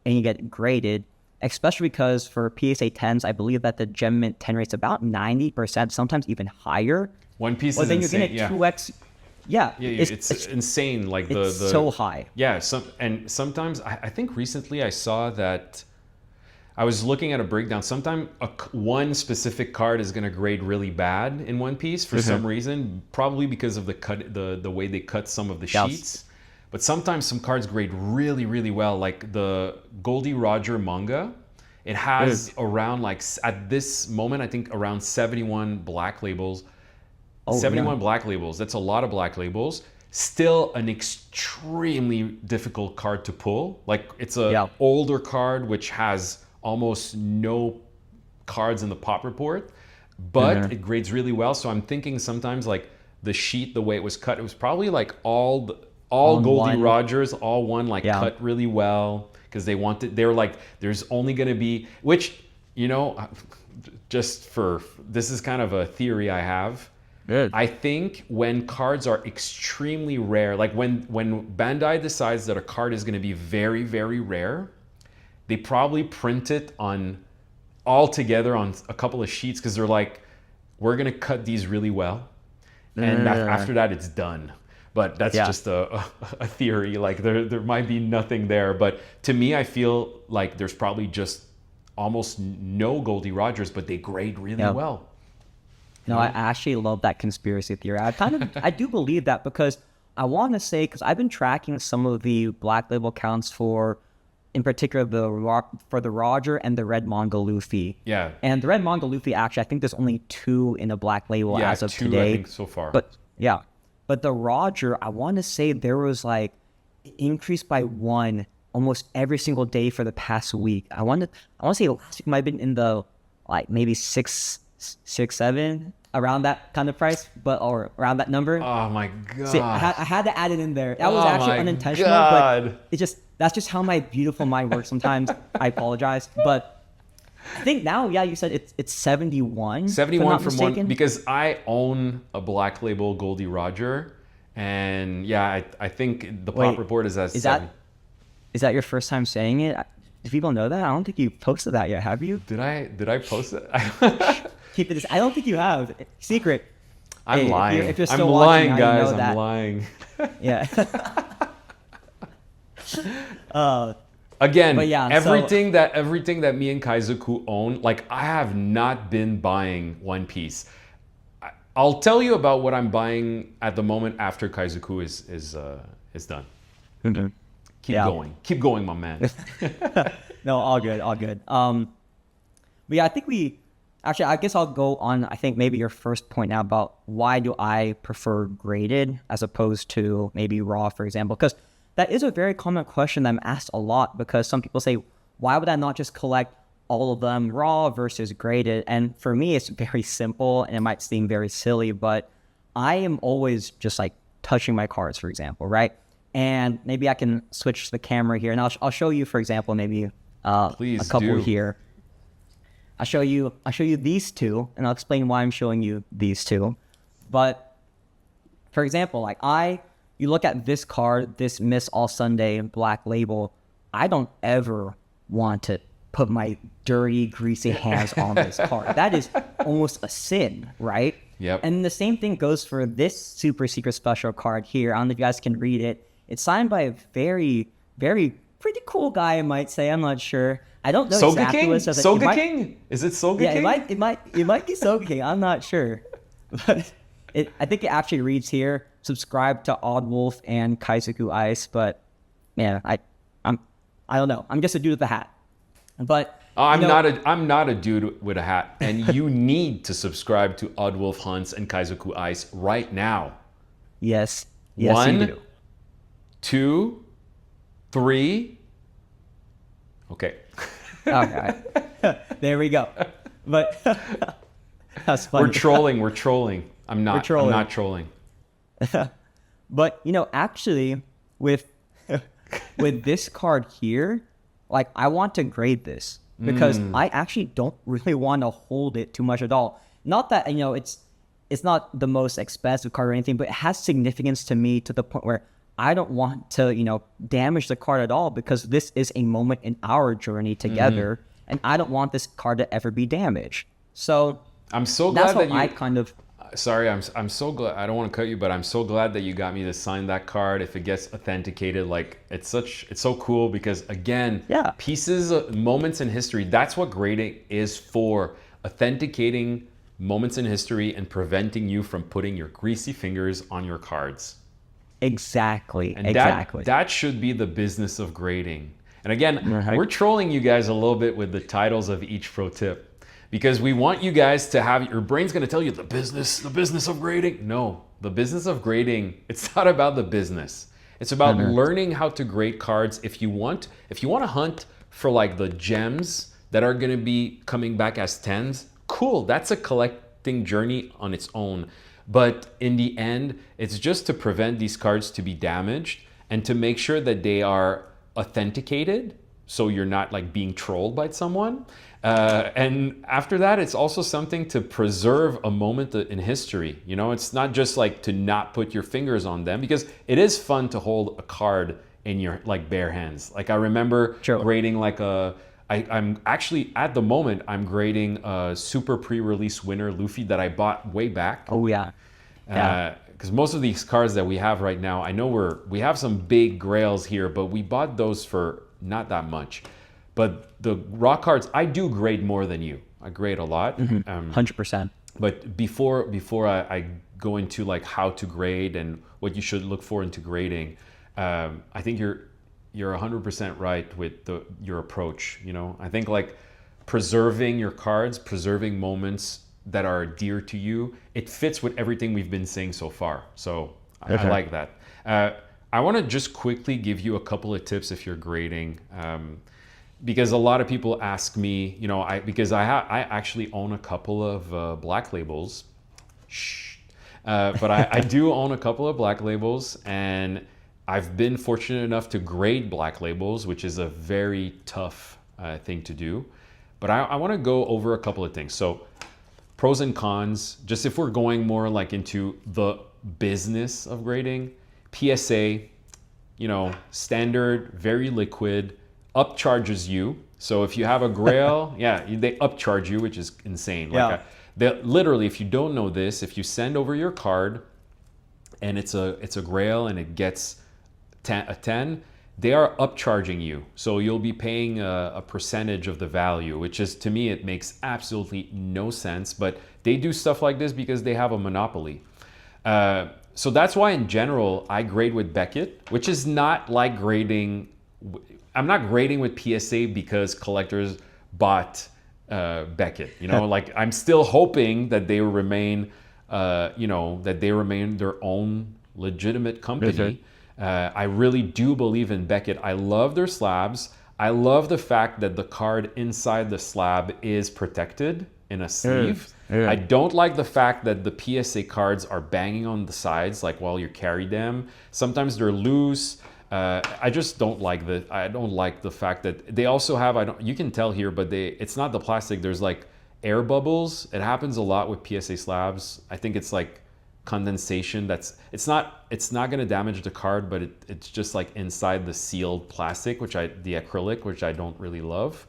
and you get graded, especially because for PSA 10s, I believe that the gem mint 10 rate's about 90%, sometimes even higher. One Piece is insane. Then you're going to 2x. Yeah, it's insane. Like it's so high. Yeah, sometimes I think recently I saw that I was looking at a breakdown. Sometimes one specific card is going to grade really bad in One Piece for some reason, probably because of the way they cut some of the sheets. But sometimes some cards grade really, really well, like the Goldie Roger manga. It has around, like, at this moment, I think around 71 black labels. 71 black labels. That's a lot of black labels. Still an extremely difficult card to pull. Like, it's a older card which has almost no cards in the pop report, but it grades really well. So I'm thinking sometimes, like, the sheet, the way it was cut, it was probably like all Goldie Rogers, all one, like, cut really well because they were like, there's only going to be, which, you know, this is kind of a theory I have. I think when cards are extremely rare, like when Bandai decides that a card is going to be very, very rare, they probably print it all together on a couple of sheets because they're like, we're going to cut these really well. And after that, it's done. But that's just a theory. Like, there might be nothing there. But to me, I feel like there's probably just almost no Goldie Rogers, but they grade really well. No, I actually love that conspiracy theory. I do believe that because I want to say, because I've been tracking some of the black label counts for, in particular, for the Roger and the Red Manga Luffy. Yeah. And the Red Manga Luffy, actually, I think there's only 2 in a black label as of today. I think so far. But the Roger, I want to say there was like an increase by 1 almost every single day for the past week. I want to say last week might have been in the, like, maybe 6, 7, around that kind of price, or around that number. Oh my god! See, I had to add it in there. That was actually unintentional, but that's just how my beautiful mind works. Sometimes I apologize, but I think now, you said it's 71. 71 from one, because I own a black label Goldie Roger, and I think the pop report is as 7. Is that your first time saying it? Do people know that? I don't think you posted that yet, have you? Did I post it? Keep it. I don't think you have. Secret. I'm lying. If you're still I'm watching, lying, guys. you know I'm lying. Yeah. Again, everything that me and Kaizoku own, like, I have not been buying One Piece. I'll tell you about what I'm buying at the moment after Kaizoku is done. Keep going, my man. No, all good. But I think I guess I'll go on, I think maybe your first point now about why do I prefer graded as opposed to maybe raw, for example, because that is a very common question that I'm asked a lot, because some people say, why would I not just collect all of them raw versus graded? And for me, it's very simple, and it might seem very silly, but I am always just like touching my cards, for example, right? And maybe I can switch the camera here, and I'll show you, for example, maybe a couple here. I'll show you these 2, and I'll explain why I'm showing you these 2. But for example, like you look at this card, this Miss All Sunday black label, I don't ever want to put my dirty, greasy hands on this card. That is almost a sin, right? Yep. And the same thing goes for this super secret special card here. I don't know if you guys can read it. It's signed by a very, very pretty cool guy, I might say. I'm not sure. I don't know Soga exactly King? what it says. Soga King? Is it Soga King? Yeah, it might be Soga King. I'm not sure. But I think it actually reads here, subscribe to Odd Wolf and Kaizoku Ice. But man, I don't know. I'm just a dude with a hat. But I'm not a dude with a hat, and you need to subscribe to Odd Wolf Hunts and Kaizoku Ice right now. Yes, One, you do. 2, 3. Okay. Okay. There we go. But that's funny. We're trolling. I'm not trolling. But actually, with this card here, like I want to grade this because I actually don't really want to hold it too much at all. Not that it's not the most expensive card or anything, but it has significance to me to the point where I don't want to damage the card at all, because this is a moment in our journey together, and I don't want this card to ever be damaged. So I'm so glad that you. I kind of. Sorry, I'm so glad. I don't want to cut you, but I'm so glad that you got me to sign that card. If it gets authenticated, like it's so cool, because again, pieces of moments in history. That's what grading is for: authenticating moments in history and preventing you from putting your greasy fingers on your cards. Exactly. And that should be the business of grading. And again, we're trolling you guys a little bit with the titles of each pro tip, because we want you guys to have, your brain's going to tell you the business of grading. No, the business of grading, it's not about the business. It's about learning how to grade cards. If you want to hunt for like the gems that are going to be coming back as 10s, cool. That's a collecting journey on its own. But in the end, it's just to prevent these cards to be damaged and to make sure that they are authenticated, so you're not like being trolled by someone. And after that, it's also something to preserve a moment in history. It's not just like to not put your fingers on them, because it is fun to hold a card in your like bare hands. Like I remember grading like I'm actually at the moment I'm grading a super pre-release winner Luffy that I bought way back. Oh yeah. Because most of these cards that we have right now, I know we have some big grails here, but we bought those for not that much. But the raw cards, I do grade more than you. I grade a lot. 100%. But before I go into like how to grade and what you should look for into grading, I think you're 100% right with your approach. I think like preserving your cards, preserving moments that are dear to you, it fits with everything we've been saying so far. So I like that. I want to just quickly give you a couple of tips if you're grading, because a lot of people ask me, because I actually own a couple of black labels. But I do own a couple of black labels, and I've been fortunate enough to grade black labels, which is a very tough thing to do. But I want to go over a couple of things. So pros and cons, just if we're going more like into the business of grading, PSA, standard, very liquid, upcharges you. So if you have a grail, they upcharge you, which is insane. Literally, if you don't know this, if you send over your card and it's a grail and it gets a 10, they are upcharging you. So you'll be paying a percentage of the value, which is, to me, it makes absolutely no sense. But they do stuff like this because they have a monopoly. So that's why, in general, I grade with Beckett, which is not like grading. I'm not grading with PSA because collectors bought Beckett. Like I'm still hoping that they remain, that they remain their own legitimate company. I really do believe in Beckett. I love their slabs. I love the fact that the card inside the slab is protected in a sleeve. I don't like the fact that the PSA cards are banging on the sides, like while you carry them. Sometimes they're loose. I just don't like I don't like the fact that they also have, you can tell here, but it's not the plastic. There's like air bubbles. It happens a lot with PSA slabs. I think it's like condensation. It's not going to damage the card, but it's just like inside the sealed plastic, the acrylic, which I don't really love.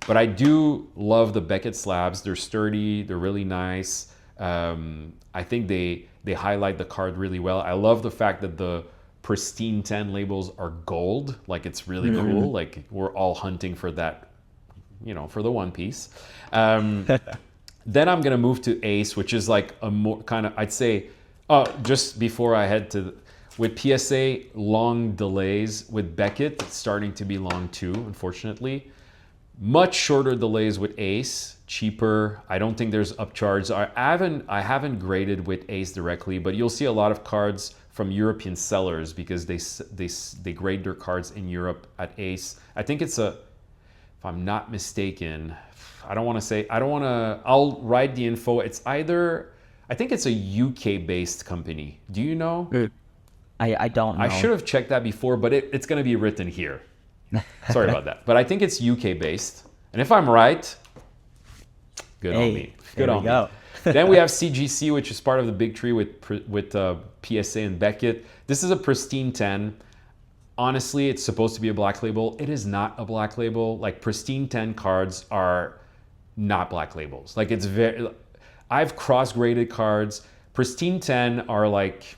But I do love the Beckett slabs. They're sturdy. They're really nice. I think they highlight the card really well. I love the fact that the pristine 10 labels are gold. Like, it's really cool. Like, we're all hunting for that, you know, for the one piece. Then I'm gonna move to Ace, which is like a more kind of, I'd say, just before I head to, with PSA, long delays. With Beckett, it's starting to be long too, unfortunately. Much shorter delays with Ace, cheaper. I don't think there's upcharges. I haven't graded with Ace directly, but you'll see a lot of cards from European sellers because they grade their cards in Europe at Ace. I think it's a, if I'm not mistaken, I'll write the info. It's either, I think it's a UK-based company. Do you know? I don't know. I should have checked that before, but it's going to be written here. Sorry about that. But I think it's UK-based. And if I'm right, good on me. Good on me. Then we have CGC, which is part of the big tree with PSA and Beckett. This is a pristine 10. Honestly, it's supposed to be a black label. It is not a black label. Like, pristine 10 cards are not black labels. Like, it's very, I've cross-graded cards. Pristine 10 are like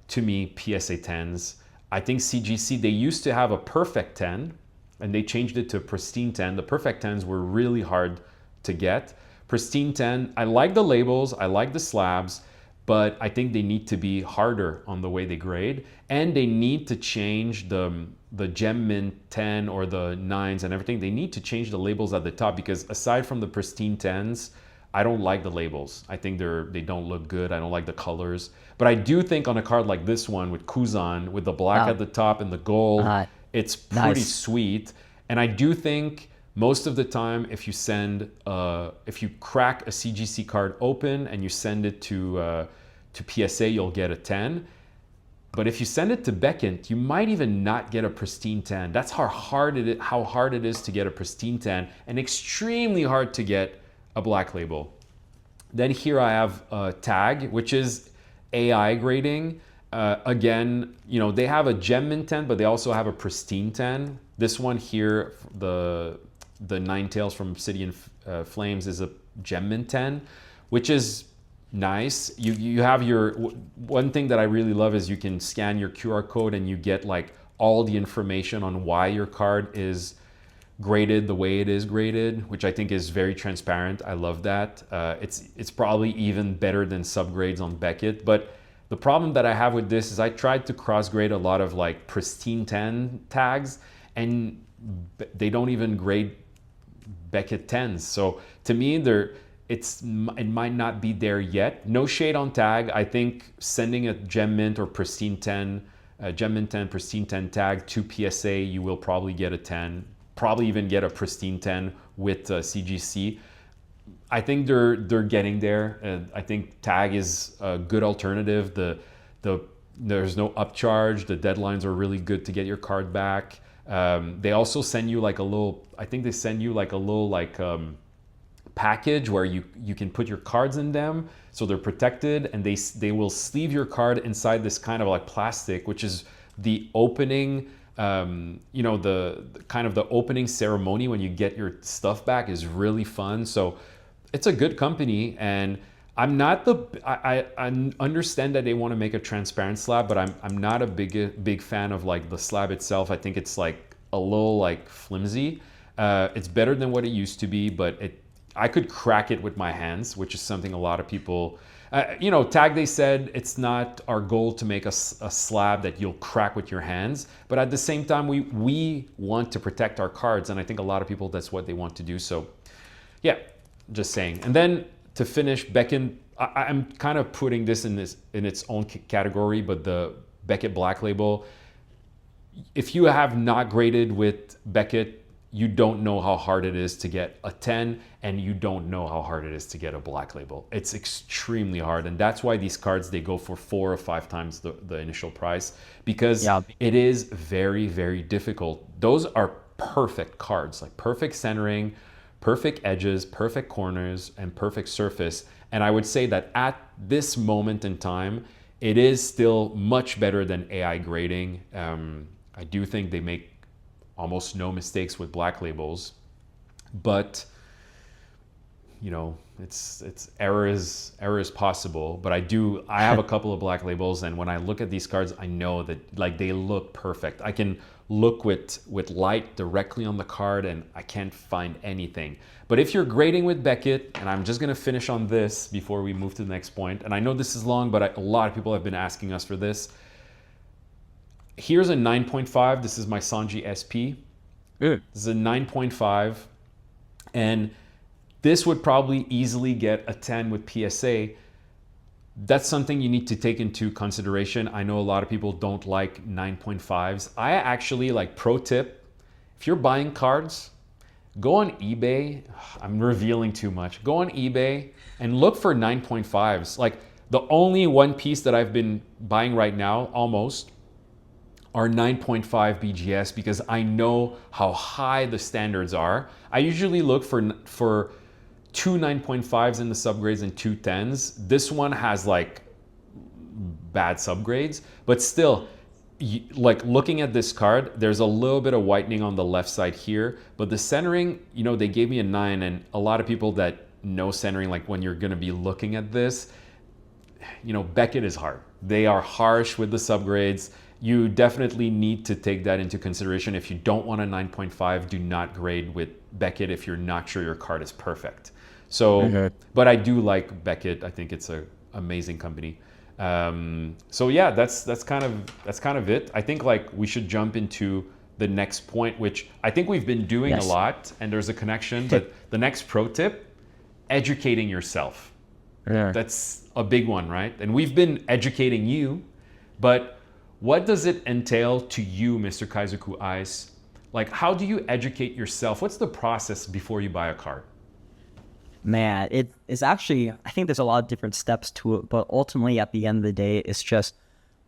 to me, PSA 10s. I think CGC, they used to have a perfect 10 and they changed it to pristine 10. The perfect 10s were really hard to get. Pristine 10, I like the labels, I like the slabs, but I think they need to be harder on the way they grade, and they need to change the Gem Mint 10 or the 9s and everything. They need to change the labels at the top, because aside from the pristine 10s, I don't like the labels. I think they don't look good. I don't like the colors. But I do think on a card like this one with Kuzan, with the black at the top and the gold, it's pretty sweet. And I do think most of the time, if you crack a CGC card open and you send it to PSA, you'll get a 10. But if you send it to Beckett, you might even not get a pristine 10. That's how hard it is to get a pristine 10, and extremely hard to get a black label. Then here I have Tag, which is AI grading. Again, you know, they have a Gem Mint 10, but they also have a pristine 10. This one here, the Ninetales from Obsidian Flames, is a Gem Mint 10, which is nice. You have your, one thing that I really love is you can scan your QR code and you get like all the information on why your card is graded the way it is graded, which I think is very transparent. I love that. It's probably even better than subgrades on Beckett. But the problem that I have with this is I tried to cross grade a lot of like pristine 10 tags, and they don't even grade Beckett 10s. So to me, it might not be there yet. No shade on Tag. I think sending a Gem Mint or pristine 10, Gem Mint 10, pristine 10 tag to PSA, you will probably get a 10. Probably even get a pristine 10 with CGC. I think they're getting there. I think Tag is a good alternative. There's no upcharge. The deadlines are really good to get your card back. They also send you like a little, I think they send you like a little package where you can put your cards in them, so they're protected, and they will sleeve your card inside this kind of like plastic, which is the opening. You know, the kind of the opening ceremony when you get your stuff back is really fun. So it's a good company, and I understand that they want to make a transparent slab, but I'm not a big fan of like the slab itself. I think it's like a little like flimsy. It's better than what it used to be, but I could crack it with my hands, which is something a lot of people. You know, Tag, they said it's not our goal to make a slab that you'll crack with your hands, but at the same time, we want to protect our cards, and I think a lot of people, that's what they want to do. So yeah, just saying. And then to finish, Beckett, I'm kind of putting this in its own category, but the Beckett Black Label, if you have not graded with Beckett, you don't know how hard it is to get a 10, and you don't know how hard it is to get a black label. It's extremely hard, and that's why these cards, they go for 4 or 5 times the initial price, because it is very, very difficult. Those are perfect cards, like perfect centering, perfect edges, perfect corners, and perfect surface. And I would say that at this moment in time, it is still much better than AI grading. I do think they make almost no mistakes with black labels, but it's error is possible, but I have a couple of black labels, and when I look at these cards, I know that like they look perfect. I can look with light directly on the card and I can't find anything. But if you're grading with Beckett, and I'm just gonna finish on this before we move to the next point, and I know this is long, but a lot of people have been asking us for this. Here's a 9.5. This is my Sanji SP. This is a 9.5, and this would probably easily get a 10 with PSA. That's something you need to take into consideration. I know a lot of people don't like 9.5s. I actually, like, pro tip, if you're buying cards, go on eBay. I'm revealing too much. Go on eBay and look for 9.5s. Like, the only one piece that I've been buying right now, almost, are 9.5 BGS, because I know how high the standards are. I usually look for two 9.5s in the subgrades and two 10s. This one has like bad subgrades, but still, like looking at this card, there's a little bit of whitening on the left side here, but the centering, they gave me a 9, and a lot of people that know centering, like when you're going to be looking at this, Beckett is hard. They are harsh with the subgrades. You definitely need to take that into consideration. If you don't want a 9.5, do not grade with Beckett if you're not sure your card is perfect. So, but I do like Beckett. I think it's an amazing company. So yeah, that's kind of it. I think like we should jump into the next point, which I think we've been doing a lot, and there's a connection. But the next pro tip: educating yourself. Yeah. That's a big one, right? And we've been educating you, but what does it entail to you, Mr. Kaizoku Ice? Like, how do you educate yourself? What's the process before you buy a card? Man, it is actually, I think there's a lot of different steps to it, but ultimately at the end of the day, it's just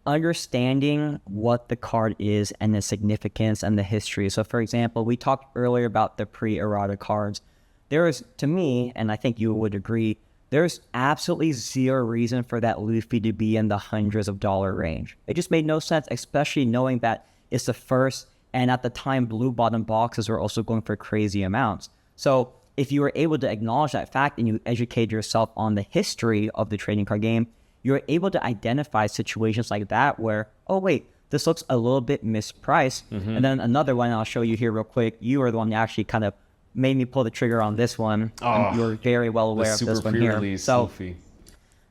understanding what the card is and the significance and the history. So for example, we talked earlier about the pre-errata cards. There is, to me, and I think you would agree, there's absolutely zero reason for that Luffy to be in the hundreds of dollar range. It just made no sense, especially knowing that it's the first, and at the time, blue bottom boxes were also going for crazy amounts. So if you were able to acknowledge that fact and you educate yourself on the history of the trading card game, you're able to identify situations like that where, oh wait, this looks a little bit mispriced. And then another one I'll show you here real quick. You are the one that actually kind of made me pull the trigger on this one. You're very well aware of this one here. So Luffy.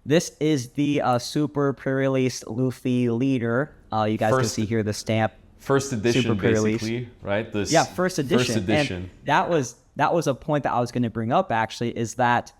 This is the super pre-released Luffy leader. You guys can see here the stamp. First edition, basically, right? Yeah, first edition. First edition. And that was a point that I was going to bring up, actually, is that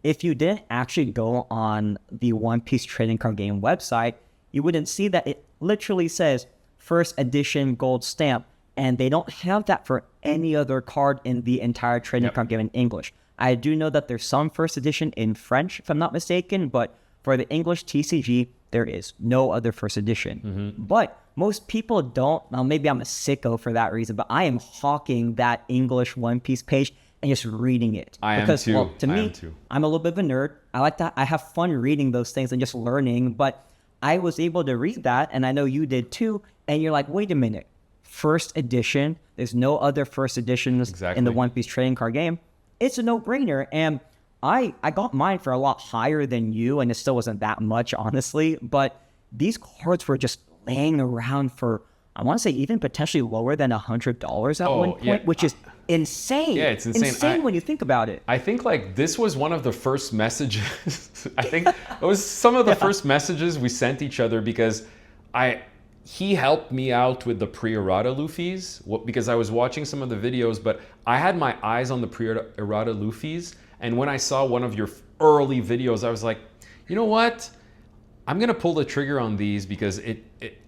if you didn't actually go on the One Piece trading card game website, you wouldn't see that it literally says first edition gold stamp, and they don't have that for any other card in the entire trading card game in English. I do know that there's some first edition in French, if I'm not mistaken, but for the English TCG, there is no other first edition. But most people don't. Now, maybe I'm a sicko for that reason, but I am hawking that English One Piece page and just reading it. I am too. Well, to me, I'm a little bit of a nerd. I like that. I have fun reading those things and just learning, but I was able to read that, and I know you did too, and you're like, wait a minute. First edition, there's no other first editions in the One Piece trading card game. It's a no-brainer, and I got mine for a lot higher than you, and it still wasn't that much, honestly, but these cards were just laying around for, I want to say, even potentially lower than $100 at one point, which is insane. Yeah, it's insane. Insane when you think about it. I think like this was one of the first messages. I think it was some of the first messages we sent each other, because he helped me out with the pre-errata Luffy's because I was watching some of the videos, but I had my eyes on the pre-errata Luffy's. And when I saw one of your early videos, I was like, you know what? I'm going to pull the trigger on these, because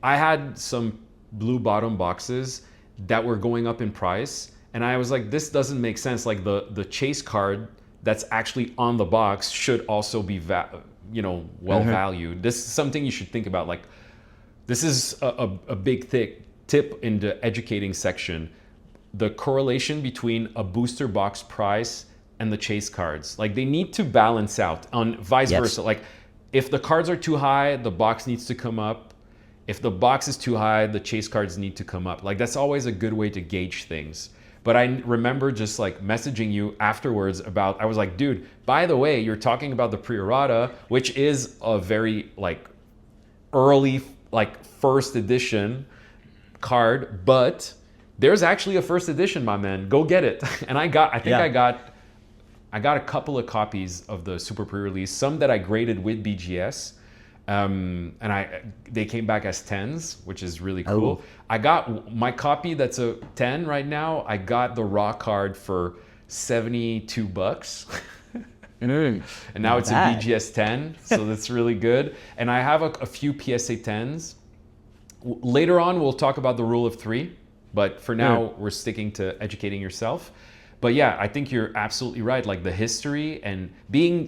I had some blue bottom boxes that were going up in price. And I was like, this doesn't make sense. Like the chase card that's actually on the box should also be well valued. This is something you should think about. Like, this is a big tip in the educating section. The correlation between a booster box price and the chase cards. Like, they need to balance out on vice versa. Like, if the cards are too high, the box needs to come up. If the box is too high, the chase cards need to come up. Like, that's always a good way to gauge things. But I remember just like messaging you afterwards about, I was like, dude, by the way, you're talking about the pre-errata, which is a very like early, like first edition card, but there's actually a first edition, my man. Go get it. And I got a couple of copies of the super pre-release, some that I graded with BGS. And they came back as 10s, which is really cool. Oh. I got my copy that's a 10 right now. I got the raw card for $72. And now it's a BGS 10, so that's really good. And I have a few PSA 10s. Later on, we'll talk about the rule of 3, but for now, we're sticking to educating yourself. But yeah, I think you're absolutely right. Like the history and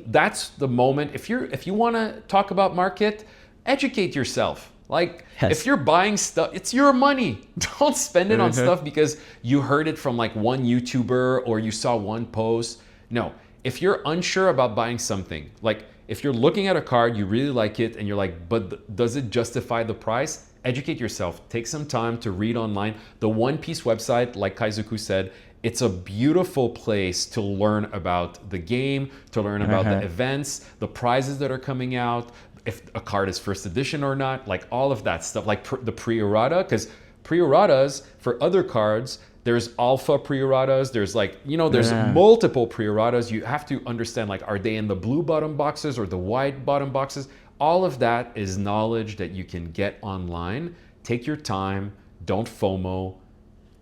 that's the moment. If you want to talk about market, educate yourself. Like if you're buying stuff, it's your money. Don't spend it on stuff because you heard it from like one YouTuber or you saw one post. No, if you're unsure about buying something, like if you're looking at a card, you really like it and you're like, but does it justify the price? Educate yourself. Take some time to read online. The One Piece website, like Kaizoku said, it's a beautiful place to learn about the game, to learn about the events, the prizes that are coming out, if a card is first edition or not, like all of that stuff, like the pre-errata, because pre-erratas for other cards, there's alpha pre-erratas, there's like, there's multiple pre-erratas. You have to understand, like, are they in the blue bottom boxes or the white bottom boxes? All of that is knowledge that you can get online. Take your time, don't FOMO,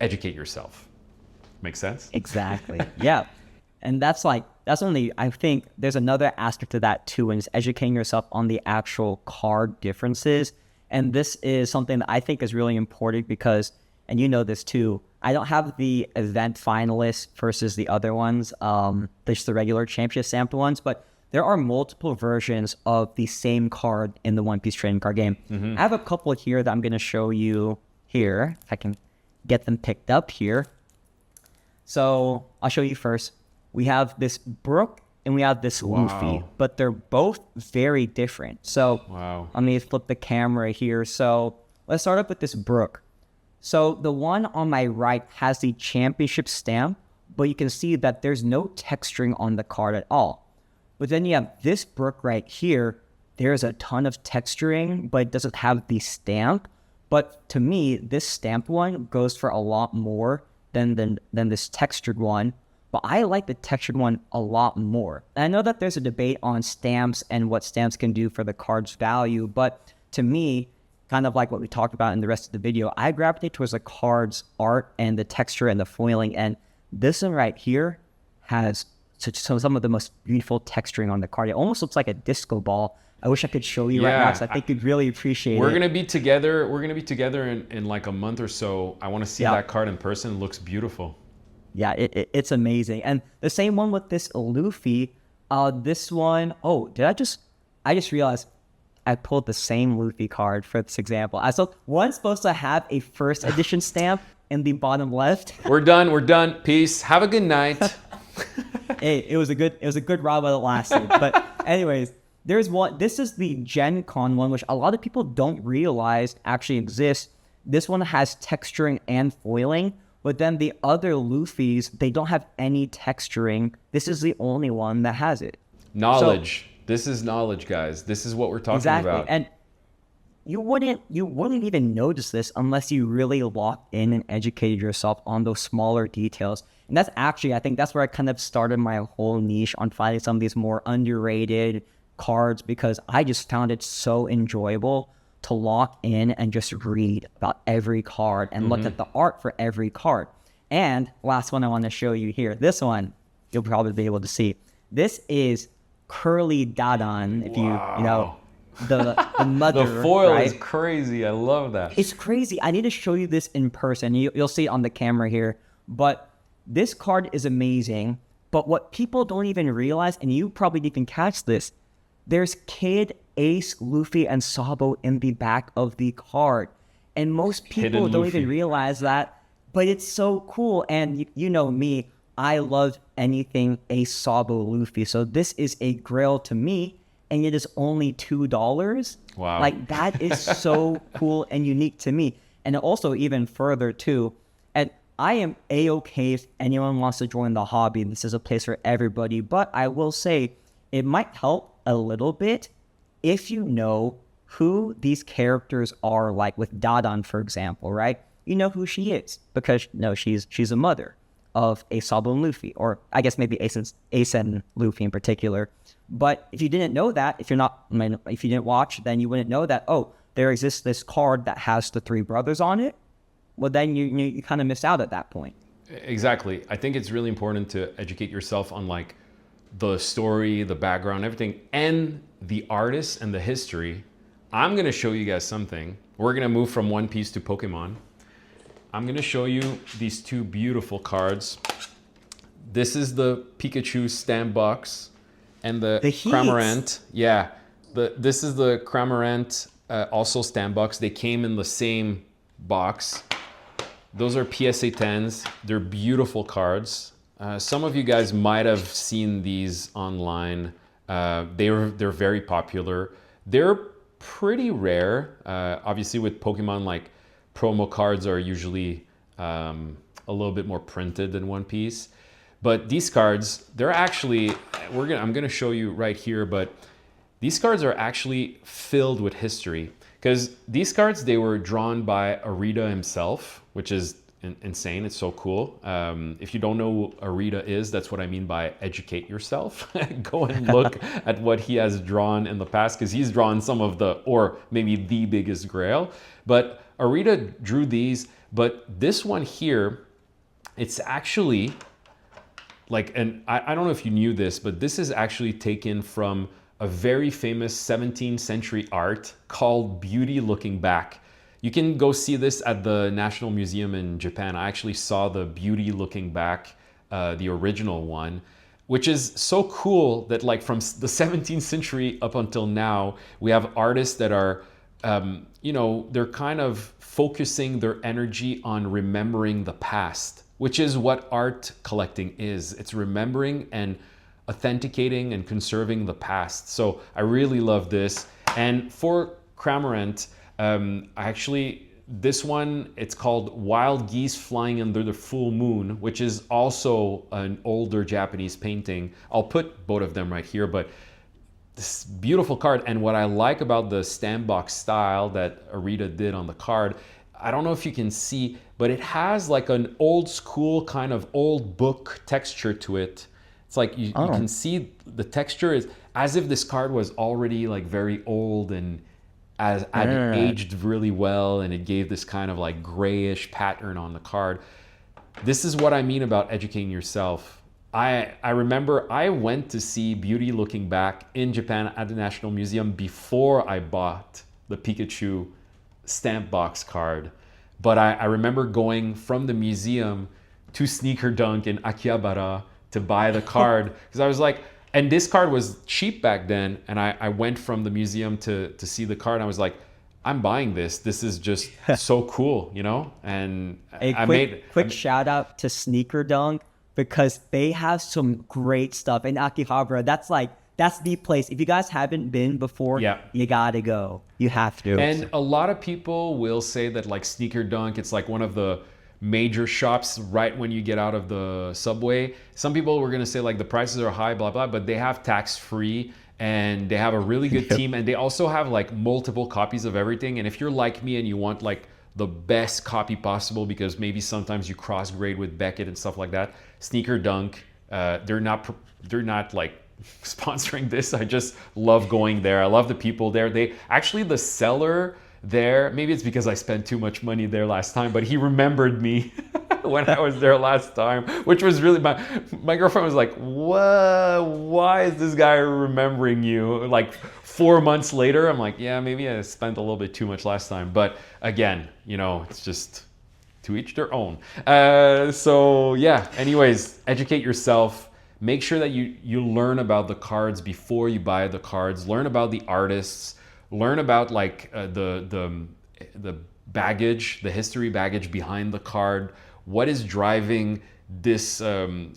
educate yourself. Make sense? Exactly. Yeah. And that's only, I think there's another aspect to that too, and it's educating yourself on the actual card differences. And this is something that I think is really important because, and you know this too, I don't have the event finalists versus the other ones, just the regular championship sample ones, but there are multiple versions of the same card in the One Piece trading card game. I have a couple here that I'm going to show you here, if I can get them picked up here. So I'll show you first. We have this Brook and we have this Luffy, but they're both very different. So let me flip the camera here. So let's start up with this Brook. So the one on my right has the championship stamp, but you can see that there's no texturing on the card at all. But then you have this Brook right here. There's a ton of texturing, but it doesn't have the stamp. But to me, this stamped one goes for a lot more than this textured one, but I like the textured one a lot more. And I know that there's a debate on stamps and what stamps can do for the card's value, but to me, kind of like what we talked about in the rest of the video, I gravitate towards the card's art and the texture and the foiling, and this one right here has some of the most beautiful texturing on the card. It almost looks like a disco ball. I wish I could show you right now because I think you'd really appreciate it. We're gonna be together in like a month or so. I want to see that card in person. It looks beautiful. Yeah, it's amazing. And the same one with this Luffy. This one, I just realized I pulled the same Luffy card for this example. So one's supposed to have a first edition stamp in the bottom left. We're done. Peace. Have a good night. Hey, it was a good ride while it lasted. But anyways, there's one. This is the Gen Con one, which a lot of people don't realize actually exists. This one has texturing and foiling, but then the other Luffys, they don't have any texturing. This is the only one that has it. Knowledge. This is knowledge, guys. This is what we're talking about. And you wouldn't even notice this unless you really locked in and educated yourself on those smaller details. And that's actually, I think that's where I kind of started my whole niche on finding some of these more underrated cards, because I just found it so enjoyable to lock in and just read about every card and look at the art for every card. And last one I want to show you here, this one you'll probably be able to see. This is Curly Dadan. If you know the mother. The foil is crazy. I love that. It's crazy. I need to show you this in person. You'll see it on the camera here. But this card is amazing. But what people don't even realize, and you probably didn't catch this, there's Kid, Ace, Luffy, and Sabo in the back of the card. And most people don't even realize that, but it's so cool. And you know me, I love anything Ace, Sabo, Luffy. So this is a grail to me, and it is only $2. Wow. Like, that is so cool and unique to me. And also even further too, and I am a-okay if anyone wants to join the hobby. This is a place for everybody, but I will say it might help a little bit if you know who these characters are, like with Dadan, for example, right? You know who she is because she's a mother of Aesop and Luffy, or I guess maybe Ace and Luffy in particular. But if you didn't know that, if you didn't watch, then you wouldn't know that, oh, there exists this card that has the three brothers on it. Well, then you kind of miss out at that point. Exactly. I think it's really important to educate yourself on like the story, the background, everything, and the artists and the history. I'm going to show you guys something. We're going to move from One Piece to Pokemon. I'm going to show you these two beautiful cards. This is the Pikachu stamp box and the Cramorant. Yeah, this is the Cramorant also stamp box. They came in the same box. Those are PSA 10s. They're beautiful cards. Some of you guys might have seen these online. They're very popular. They're pretty rare. Obviously with Pokemon, like promo cards are usually a little bit more printed than One Piece. But these cards, they're actually, I'm gonna show you right here, but these cards are actually filled with history. Because these cards, they were drawn by Arita himself, which is insane. It's so cool. If you don't know who Arita is, that's what I mean by educate yourself. Go and look at what he has drawn in the past, because he's drawn some of the, or maybe the biggest grail. But Arita drew these, but this one here, it's actually like, and I don't know if you knew this, but this is actually taken from a very famous 17th century art called Beauty Looking Back. You can go see this at the National Museum in Japan. I actually saw the Beauty Looking Back, the original one, which is so cool that like from the 17th century up until now, we have artists that are, they're kind of focusing their energy on remembering the past, which is what art collecting is. It's remembering and authenticating and conserving the past. So I really love this. And for Cramorant, this one, it's called Wild Geese Flying Under the Full Moon, which is also an older Japanese painting. I'll put both of them right here, but this beautiful card. And what I like about the stamp box style that Arita did on the card, I don't know if you can see, but it has like an old school kind of old book texture to it. It's like you can see the texture is as if this card was already like very old and had aged really well, and it gave this kind of like grayish pattern on the card. This is what I mean about educating yourself. I remember I went to see Beauty Looking Back in Japan at the National Museum before I bought the Pikachu stamp box card. But I remember going from the museum to Sneaker Dunk in Akihabara to buy the card, because I was like, and this card was cheap back then, and I went from the museum to see the card, and I was like, I'm buying this. This is just so cool, you know? And quick shout out to Sneaker Dunk, because they have some great stuff in Akihabara. That's the place. If you guys haven't been before, you gotta go. You have to. And a lot of people will say that like Sneaker Dunk, it's like one of the major shops right when you get out of the subway. Some people were gonna say like the prices are high, blah, blah, but they have tax-free and they have a really good team, and they also have like multiple copies of everything. And if you're like me and you want like the best copy possible, because maybe sometimes you cross grade with Beckett and stuff like that, Sneaker Dunk, they're not like sponsoring this. I just love going there. I love the people there. The seller there, maybe it's because I spent too much money there last time, but he remembered me when I was there last time, which was really, my girlfriend was like, what? Why is this guy remembering you? Like 4 months later, I'm like, yeah, maybe I spent a little bit too much last time. But again, it's just to each their own. So yeah, anyways, educate yourself. Make sure that you learn about the cards before you buy the cards. Learn about the artists. Learn about like the baggage, the history baggage behind the card. What is driving this?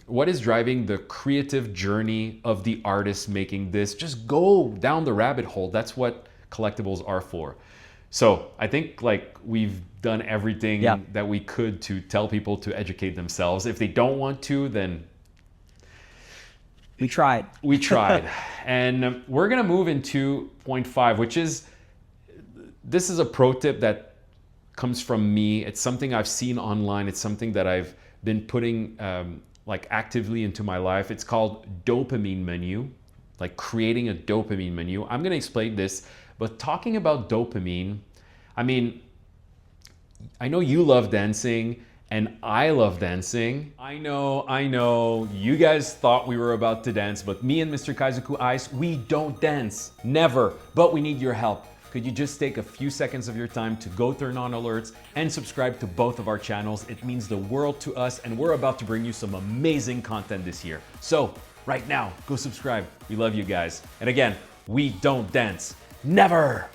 What is driving the creative journey of the artist making this? Just go down the rabbit hole. That's what collectibles are for. So I think like we've done everything Yeah. that we could to tell people to educate themselves. If they don't want to, then We tried. we tried. And we're gonna move into point 5, which is, this is a pro tip that comes from me. It's something I've seen online. It's something that I've been putting like actively into my life. It's called dopamine menu, like creating a dopamine menu. I'm gonna explain this, but talking about dopamine, I mean, I know you love dancing and I love dancing. I know, you guys thought we were about to dance, but me and Mr. Kaizoku Ice, we don't dance, never, but we need your help. Could you just take a few seconds of your time to go turn on alerts and subscribe to both of our channels? It means the world to us, and we're about to bring you some amazing content this year. So right now, go subscribe. We love you guys. And again, we don't dance, never.